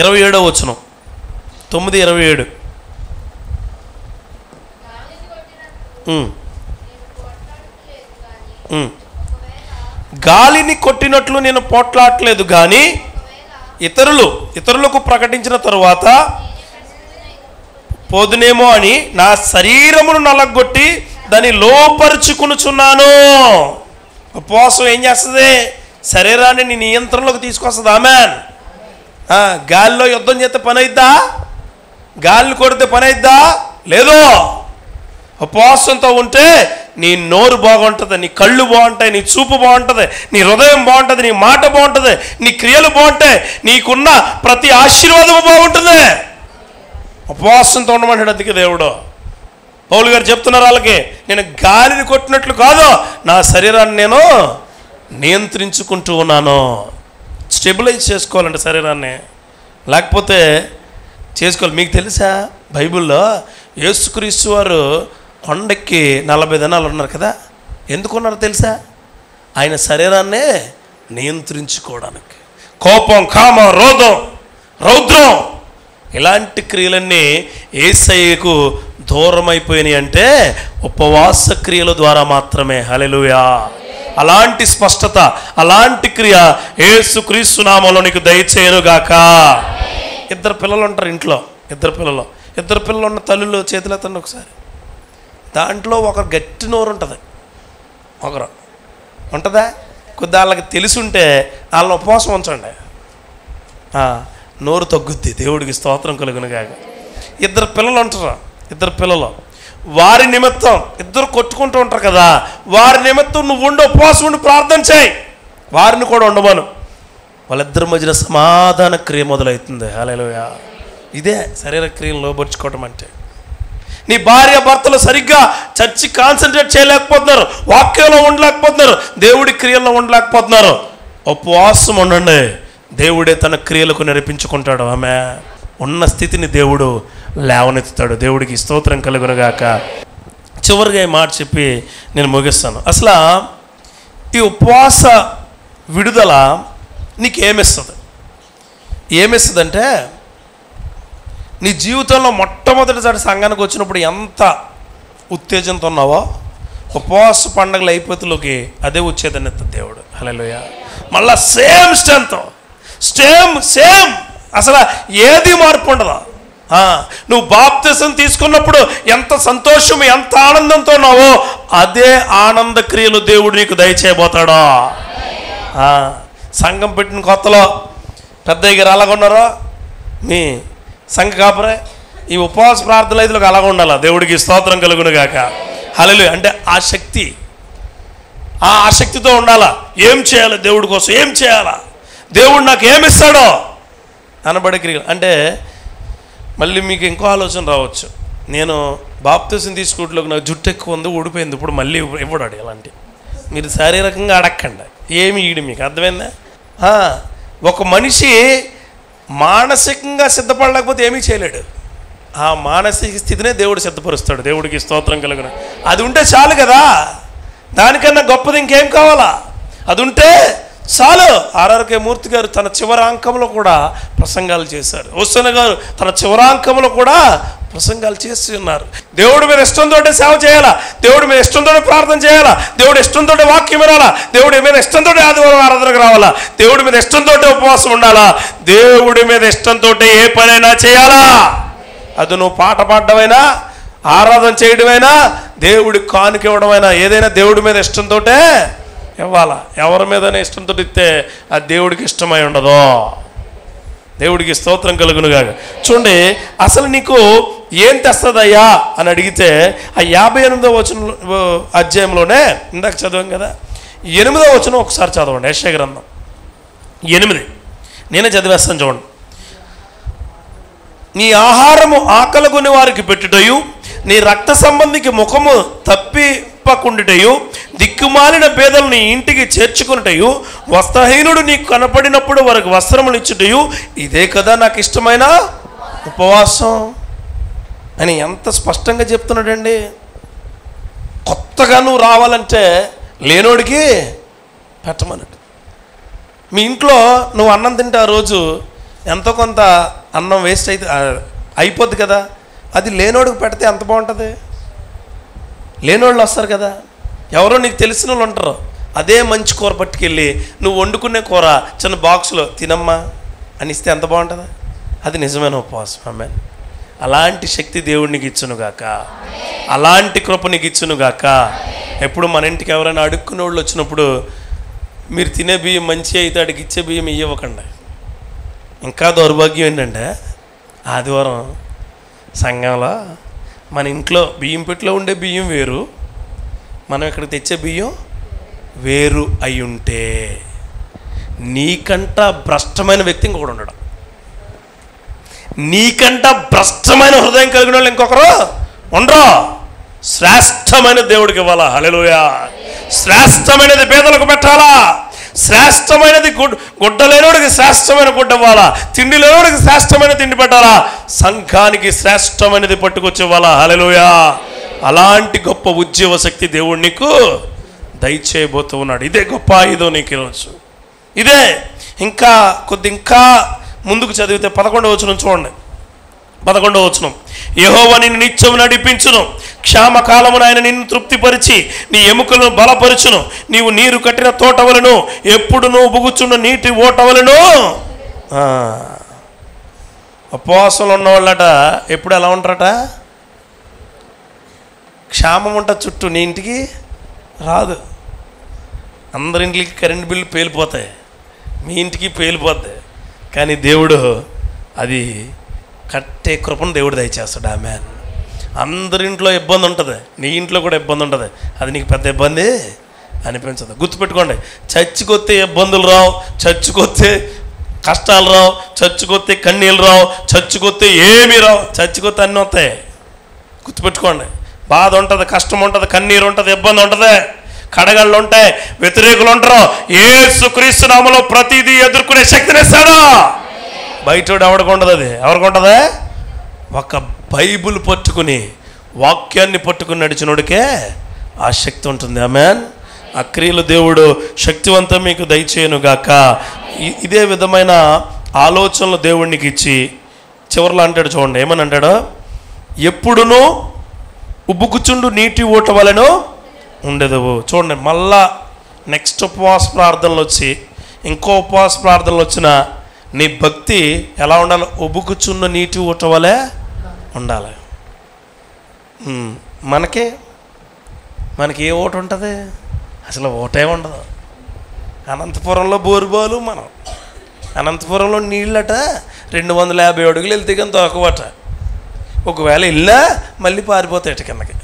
S1: 27వ వచనం, 9:27. గాలిని కొట్టినట్లు నేను పోట్లాడలేదు కానీ ఇతరులకు ప్రకటించిన తరువాత పోదునేమో అని నా శరీరమును నలగొట్టి దాన్ని లోపరుచుకునుచున్నాను. ఉపవాసం ఏం చేస్తుంది? శరీరాన్ని నీ నియంత్రణలోకి తీసుకొస్తుంది. ఆమెన్. గాలిలో యుద్ధం చేస్తే పని అయిద్దా? గాలిని కొడితే పని అయిద్దా? లేదో. ఉపవాసంతో ఉంటే నీ నోరు బాగుంటుంది, నీ కళ్ళు బాగుంటాయి, నీ చూపు బాగుంటుంది, నీ హృదయం బాగుంటుంది, నీ మాట బాగుంటుంది, నీ క్రియలు బాగుంటాయి, నీకున్న ప్రతి ఆశీర్వాదము బాగుంటుంది. ఉపవాసంతో ఉండమంటాడు. అందుకే దేవుడు పౌలు గారు చెప్తున్నారు వాళ్ళకి, నేను గాలిని కొట్టినట్లు కాదు, నా శరీరాన్ని నేను నియంత్రించుకుంటూ ఉన్నాను. స్టెబిలైజ్ చేసుకోవాలంటే శరీరాన్ని, లేకపోతే చేసుకోవాలి. మీకు తెలుసా బైబిల్లో యేసుక్రీస్తు వారు కొండెక్కి 40 దినాలు ఉన్నారు కదా. ఎందుకున్నారు తెలుసా? ఆయన శరీరాన్నే నియంత్రించుకోవడానికి. కోపం, కామం, రౌద్రం ఇలాంటి క్రియలన్నీ యేసయ్యకు దూరం అయిపోయినాయి అంటే ఉపవాస క్రియల ద్వారా మాత్రమే. హల్లెలూయా. అలాంటి స్పష్టత, అలాంటి క్రియ యేసుక్రీస్తు నామములో నీకు దయచేయునుగాక. 2 పిల్లలు ఉంటారు ఇంట్లో. 2 పిల్లలు ఉన్న తల్లులు చేతులు ఎత్తండి ఒకసారి. దాంట్లో ఒకరు గట్టి నోరు ఉంటుంది, ఒకరు ఉంటుందా? కొద్ది వాళ్ళకి తెలుసుంటే వాళ్ళని ఉపవాసం ఉంచండి, నోరు తగ్గుద్ది. దేవుడికి స్తోత్రం కలుగునుగాక. 2 పిల్లలు ఉంటారు. 2 పిల్లలు, వారి నిమిత్తం 2 కొట్టుకుంటూ ఉంటారు కదా, వారి నిమిత్తం నువ్వు ఉండి ఉపవాసం ఉండి ప్రార్థన చేయి. వారిని కూడా ఉండమను. వాళ్ళిద్దరి మధ్యన సమాధాన క్రియ మొదలవుతుంది. హల్లెలూయా. ఇదే శరీర క్రియను లోబర్చుకోవటం అంటే. నీ భార్య భర్తలు సరిగ్గా చర్చి కాన్సన్ట్రేట్ చేయలేకపోతున్నారు, వాక్యంలో ఉండలేకపోతున్నారు, దేవుడి క్రియల్లో ఉండలేకపోతున్నారు. ఉపవాసం ఉండండి, దేవుడే తన క్రియలకు నడిపించుకుంటాడు. ఆమె ఉన్న స్థితిని దేవుడు లేవనెత్తుతాడు. దేవుడికి స్తోత్రం కలుగునుగాక. చివరిగా ఈ మాట చెప్పి నేను ముగిస్తాను. అసలు ఈ ఉపవాస విడుదల నీకు ఏమిస్తుందంటే నీ జీవితంలో మొట్టమొదటిసారి సంఘానికి వచ్చినప్పుడు ఎంత ఉత్తేజంతో ఉన్నావో ఉపవాస పండుగలు అయిపోతులోకి అదే వచ్చేదని ఎత్తుంది దేవుడు. హల్లెలూయా. మళ్ళా సేమ్ స్ట్రెంత్, సేమ్ అసలు ఏది మార్పు ఉండదు. నువ్వు బాప్తిసం తీసుకున్నప్పుడు ఎంత సంతోషం, ఎంత ఆనందంతో ఉన్నావో అదే ఆనంద క్రియలు దేవుడు నీకు దయచేయబోతాడో. సంఘం పెట్టిన కొత్తలో పెద్దయ్య గారు అలాగ ఉన్నారో, మీ సంఘ కాపరే ఈ ఉపవాస ప్రార్థనలు ఐదులోకి అలాగ ఉండాలా. దేవుడికి స్తోత్రం కలుగునుగాక. హల్లెలూయా. అంటే ఆ శక్తితో ఉండాలా. ఏం చేయాలి దేవుడి కోసం, ఏం చేయాలా, దేవుడు నాకు ఏమిస్తాడో అనబడే క్రియలు. అంటే మళ్ళీ మీకు ఇంకో ఆలోచన రావచ్చు, నేను బాప్తిసం తీసుకుంటలోకి నాకు జుట్టు ఎక్కువ ఉంది, ఊడిపోయింది, ఇప్పుడు మళ్ళీ ఇవ్వడాడు. ఇలాంటి మీరు శారీరకంగా అడక్కండి, ఏమి ఈడు మీకు అర్థమైందా? ఒక మనిషి మానసికంగా సిద్ధపడలేకపోతే ఏమీ చేయలేడు. ఆ మానసిక స్థితినే దేవుడు సిద్ధపరుస్తాడు. దేవుడికి స్తోత్రం కలుగును. అది ఉంటే చాలు కదా, దానికన్నా గొప్పది ఇంకేం కావాలా? అది ఉంటే చాలు. ఆర్ఆర్కే మూర్తి గారు తన చివరాంకంలో కూడా ప్రసంగాలు చేశారు. హుస్సేన్ గారు తన చివరాంకంలో కూడా ప్రసంగాలు చేసి ఉన్నారు. దేవుడి మీద ఇష్టంతో సేవ చేయాలా, దేవుడి మీద ఇష్టంతో ప్రార్థన చేయాలా, దేవుడి ఇష్టంతో వాక్యం వినాలా, దేవుడి మీద ఇష్టంతో ఆదివారం ఆరాధనకు రావాలా, దేవుడి మీద ఇష్టంతో ఉపవాసం ఉండాలా, దేవుడి మీద ఇష్టంతో ఏ పనైనా చేయాలా. అది నువ్వు పాట పాడటమైనా, ఆరాధన చేయడమైనా, దేవుడికి కానుక ఇవ్వడమైనా, ఏదైనా దేవుడి మీద ఇష్టంతో ఇవ్వాలా. ఎవరి మీదనే ఇష్టంతో ఇస్తే అది దేవుడికి ఇష్టమై ఉండదు. దేవుడికి స్తోత్రం కలుగునుగా. చూడండి, అసలు నీకు ఏం తెస్తుందయ్యా అని అడిగితే ఆ 58వ అధ్యాయంలోనే ఇందాక చదివాం కదా, 8వ వచనం ఒకసారి చదవండి. యెషయా గ్రంథం 8 నేనే చదివేస్తాను చూడండి. నీ ఆహారము ఆకలిగొని వారికి పెట్టుటయు, నీ రక్త సంబంధికి ముఖము తప్పిపకుండుటయు, దిక్కుమాలిన పేదలు నీ ఇంటికి చేర్చుకున్నటయు, వస్త్రహీనుడు నీకు కనపడినప్పుడు వారికి వస్త్రములు ఇచ్చుటయు, ఇదే కదా నాకు ఇష్టమైన ఉపవాసం అని ఎంత స్పష్టంగా చెప్తున్నాడండి. కొత్తగా నువ్వు రావాలంటే లేనోడికి పెట్టమన్నట్టు. మీ ఇంట్లో నువ్వు అన్నం తింటే ఆ రోజు ఎంతో కొంత అన్నం వేస్ట్ అయితే అయిపోద్ది కదా, అది లేనోడికి పెడితే ఎంత బాగుంటుంది. లేనోళ్ళు వస్తారు కదా, ఎవరో నీకు తెలిసిన వాళ్ళు ఉంటారు, అదే మంచి కూర పట్టుకెళ్ళి నువ్వు వండుకునే కూర చిన్న బాక్స్లో తినమ్మా అని ఇస్తే ఎంత బాగుంటుందా. అది నిజమైన ఉపవాసం. ఆమేన్. అలాంటి శక్తి దేవుడు నీకు ఇచ్చునుగాక, అలాంటి కృప నీకు ఇచ్చునుగాక. ఎప్పుడు మన ఇంటికి ఎవరైనా అడుక్కునే వాళ్ళు వచ్చినప్పుడు మీరు తినే బియ్యం మంచి అయితే అడిగి ఇచ్చే బియ్యం ఇవ్వకండి. ఇంకా దౌర్భాగ్యం ఏంటంటే ఆదివారం సంఘంలో మన ఇంట్లో బియ్యం పెట్టిలో ఉండే బియ్యం వేరు, మనం ఇక్కడికి తెచ్చే బియ్యం వేరు అయి ఉంటే నీకంట భ్రష్టమైన వ్యక్తి ఇంకొకడు ఉండడం, నీకంట భ్రష్టమైన హృదయం కలిగిన వాళ్ళు ఇంకొకరు ఉండరు. శ్రేష్టమైన దేవుడికి ఇవ్వాలా. హల్లెలూయా. శ్రేష్టమైనది పేదలకు పెట్టాలా, శ్రేష్టమైనది గుడ్డ లేనోడికి శ్రేష్టమైన గుడ్డ ఇవ్వాలా, తిండి లేనోడికి శ్రేష్టమైన తిండి పెట్టాలా, సంఘానికి శ్రేష్టమైనది పట్టుకొచ్చి ఇవ్వాలా. హల్లెలూయా. అలాంటి గొప్ప ఉద్యోగ శక్తి దేవుడు నీకు దయచేయబోతూ ఉన్నాడు. ఇదే గొప్ప ఆయుధం నీకు ఈరోజు. ఇదే ఇంకా ముందుకు చదివితే 11వ వచనం చూడండి. 11వ వచనం, యెహోవా నిన్ను నిత్యం నడిపించును, క్షామకాలమున ఆయన నిన్ను తృప్తిపరిచి నీ ఎముకలను బలపరుచును, నీవు నీరు కట్టిన తోటవలను ఎప్పుడు నువ్వు బుగుచున్న నీటి ఓటవలను. ఉపవాసంలో ఉన్నవాళ్ళట ఎప్పుడు ఎలా ఉంటారట, క్షామం ఉంటుంది చుట్టూ, నీ ఇంటికి రాదు. అందరింటికి కరెంట్ బిల్లు పేలిపోతాయి, మీ ఇంటికి పేలిపోద్ది. కానీ దేవుడు అది కట్టే కృపను దేవుడు దయచేస్తాడు. ఆమేన్. అందరింట్లో ఇబ్బంది ఉంటుంది, నీ ఇంట్లో కూడా ఇబ్బంది ఉంటుంది, అది నీకు పెద్ద ఇబ్బంది అనిపించదు. గుర్తుపెట్టుకోండి, చచ్చికొస్తే ఇబ్బందులు రావు, చచ్చికొస్తే కష్టాలు రావు, చచ్చికొస్తే కన్నీళ్ళు రావు, చచ్చికొస్తే ఏమీ రావు, చచ్చికొస్తే అన్నీ వస్తాయి. గుర్తుపెట్టుకోండి, బాధ ఉంటుంది, కష్టం ఉంటుంది, కన్నీరు ఉంటుంది, ఇబ్బంది ఉంటుంది, కడగళ్ళు ఉంటాయి, వ్యతిరేకులు ఉంటారు. యేసుక్రీస్తు నామములో ప్రతిదీ ఎదుర్కొనే శక్తిని ఇస్తాడు. బయటోడు ఎవరికి ఉండదు. అది ఎవరికి ఉంటుంది? ఒక బైబుల్ పట్టుకుని వాక్యాన్ని పట్టుకుని నడిచినోడికే ఆ శక్తి ఉంటుంది. ఆమేన్. ఆ క్రియలు దేవుడు శక్తివంతం మీకు దయచేయనుగాక. ఇదే విధమైన ఆలోచనలు దేవుడికి ఇచ్చి చివరిలో అంటాడు చూడండి, ఏమని అంటాడు, ఎప్పుడునూ ఉబ్బుకుచుండు నీటి ఊట వలెను ఉండదు. చూడండి, మళ్ళా నెక్స్ట్ ఉపవాస ప్రార్థనలు వచ్చి ఇంకో ఉపవాస ప్రార్థనలు వచ్చిన నీ భక్తి ఎలా ఉండాలి? ఉబ్బుకుచున్న నీటి ఊట వలె ఉండాలి. మనకి ఏ ఓటు ఉంటుంది? అసలు ఓటే ఉండదు. అనంతపురంలో బోరుబాలు, మనం అనంతపురంలో నీళ్ళట 250 అడుగులు వెళ్తే కానీ తోకవట. ఒకవేళ వెళ్ళా మళ్ళీ పారిపోతాయి కిందకి.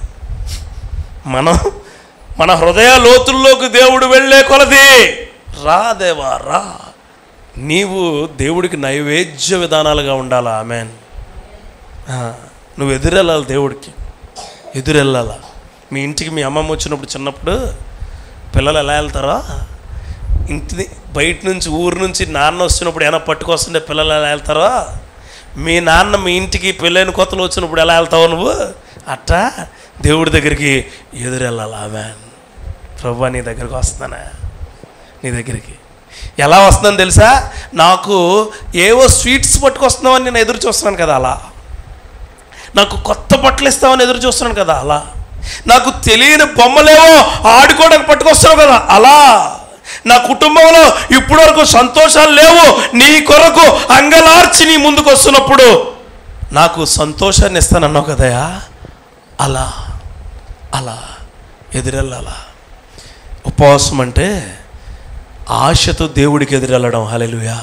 S1: మన హృదయ లోతుల్లోకి దేవుడు వెళ్ళే కొలది రా దేవా రా. నీవు దేవుడికి నైవేద్య విధానాలుగా ఉండాలా. ఆమేన్. నువ్వు ఎదురెళ్ళాలి, దేవుడికి ఎదురెళ్ళాలా. మీ ఇంటికి మీ అమ్మమ్మ వచ్చినప్పుడు చిన్నప్పుడు పిల్లలు ఎలా వెళ్తారో, ఇంటిని బయట నుంచి ఊరు నుంచి నాన్న వచ్చినప్పుడు ఏమైనా పట్టుకొస్తుంటే పిల్లలు ఎలా వెళ్తారో, మీ నాన్న మీ ఇంటికి పెళ్ళైన కొత్తలు వచ్చినప్పుడు ఎలా వెళ్తావో నువ్వు అట్టా దేవుడి దగ్గరికి ఎదురెళ్ళాలి. ఆమేన్. ప్రభువా నీ దగ్గరికి వస్తున్నానా, నీ దగ్గరికి ఎలా వస్తుందని తెలుసా? నాకు ఏవో స్వీట్స్ పట్టుకొస్తున్నావని నేను ఎదురు చూస్తున్నాను కదా, అలా నాకు కొత్త బట్టలు ఇస్తామని ఎదురు చూస్తున్నాను కదా, అలా నాకు తెలియని బొమ్మలేవో ఆడుకోవడానికి పట్టుకొస్తున్నావు కదా, అలా నా కుటుంబంలో ఇప్పటి వరకు సంతోషాలు లేవు, నీ కొరకు అంగలార్చి నీ ముందుకు వస్తున్నప్పుడు నాకు సంతోషాన్ని ఇస్తానన్నావు కదయా, అలా అలా ఎదురెళ్ళాలా. ఉపవాసం అంటే ఆశతో దేవుడికి ఎదురెళ్ళడం. హల్లెలూయా.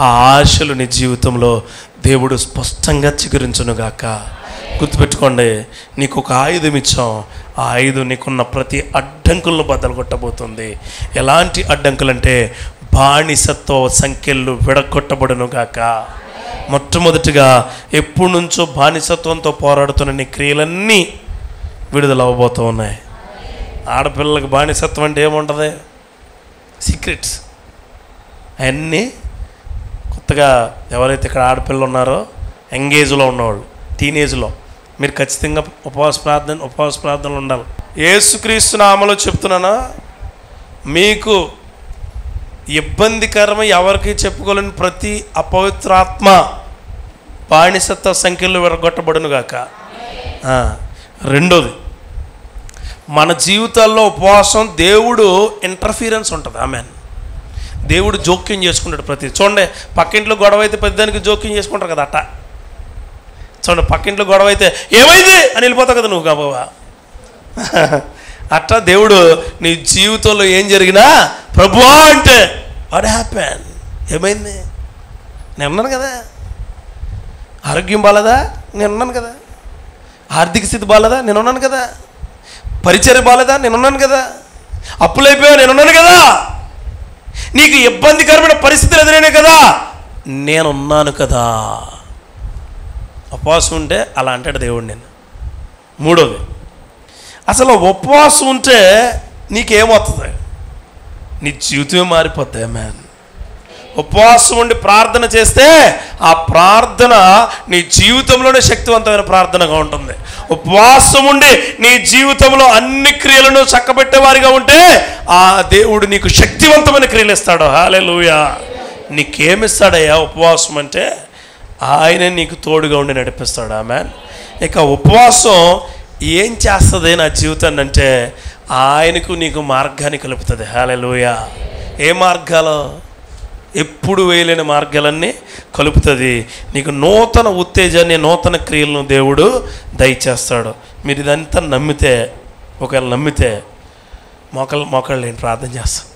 S1: ఆ ఆశలు నీ జీవితంలో దేవుడు స్పష్టంగా చిగురించునుగాక. గుర్తుపెట్టుకోండి, నీకు ఒక ఆయుధం ఇచ్చాం, ఆ ఆయుధం నీకున్న ప్రతి అడ్డంకులను బద్దలు కొట్టబోతుంది. ఎలాంటి అడ్డంకులు అంటే బానిసత్వ సంఖ్యలు విడగొట్టబడునుగాక. మొట్టమొదటిగా ఎప్పటి నుంచో బానిసత్వంతో పోరాడుతున్న నీ క్రియలన్నీ విడుదల అవ్వబోతూ ఉన్నాయి. ఆడపిల్లలకు బానిసత్వం అంటే ఏముంటుంది? సీక్రెట్స్ అవన్నీ కొత్తగా ఎవరైతే ఇక్కడ ఆడపిల్లలు ఉన్నారో, యంగేజ్లో ఉన్నవాళ్ళు, టీనేజ్లో మీరు ఖచ్చితంగా ఉపవాస ప్రార్థనలు ఉండాలి. యేసుక్రీస్తు నామములో చెప్తున్నానా, మీకు ఇబ్బందికరమై ఎవరికి చెప్పుకోలేని ప్రతి అపవిత్రాత్మ బానిసత్వ సంఖ్యలు విరగొట్టబడును గాక. రెండోది, మన జీవితాల్లో ఉపవాసం దేవుడు ఇంటర్ఫీరెన్స్ ఉంటుంది. ఆమెన్. దేవుడు జోక్యం చేసుకుంటాడు ప్రతి. చూడండి, పక్కింట్లో గొడవ అయితే పెద్దానికి జోక్యం చేసుకుంటారు కదా అట్ట. చూడండి, పక్కింట్లో గొడవ అయితే ఏమైంది అని వెళ్ళిపోతావు కదా నువ్వు కాబోవా. అట్లా దేవుడు నీ జీవితంలో ఏం జరిగినా ప్రభువా అంటే వాట్ హ్యాపెన్, ఏమైంది, నేను ఉన్నాను కదా. ఆరోగ్యం బాలేదా, నేను ఉన్నాను కదా. ఆర్థిక స్థితి బాలేదా, నేను ఉన్నాను కదా. పరిచర్య బాలేదా, నేను ఉన్నాను కదా. అప్పులైపోయా, నేను ఉన్నాను కదా. నీకు ఇబ్బందికరమైన పరిస్థితులు ఎదురైనాయి కదా, నేనున్నాను కదా. ఉపవాసం ఉంటే అలా అంటాడు దేవుడు నేను. మూడోది, అసలు ఉపవాసం ఉంటే నీకేమవుతుంది? నీ జీవితమే మారిపోతాయి. మ్యాన్, ఉపవాసం ఉండి ప్రార్థన చేస్తే ఆ ప్రార్థన నీ జీవితంలోనే శక్తివంతమైన ప్రార్థనగా ఉంటుంది. ఉపవాసం ఉండి నీ జీవితంలో అన్ని క్రియలను చక్కబెట్టేవారిగా ఉంటే ఆ దేవుడు నీకు శక్తివంతమైన క్రియలు ఇస్తాడు. హల్లెలూయా. నీకేమిస్తాడయ్యా ఉపవాసం అంటే? ఆయనే నీకు తోడుగా ఉండి నడిపిస్తాడు. ఆమేన్. ఇక ఉపవాసం ఏం చేస్తుంది నా జీవితాన్ని అంటే ఆయనకు నీకు మార్గాన్ని కలుపుతుంది. హల్లెలూయా. ఏ మార్గాలు? ఎప్పుడు వేయలేని మార్గాలన్నీ కలుపుతుంది. నీకు నూతన ఉత్తేజాన్ని, నూతన క్రియలను దేవుడు దయచేస్తాడు. మీరు ఇదంతా నమ్మితే, ఒకవేళ నమ్మితే మోకాళ్ళు నేను ప్రార్థన చేస్తాను.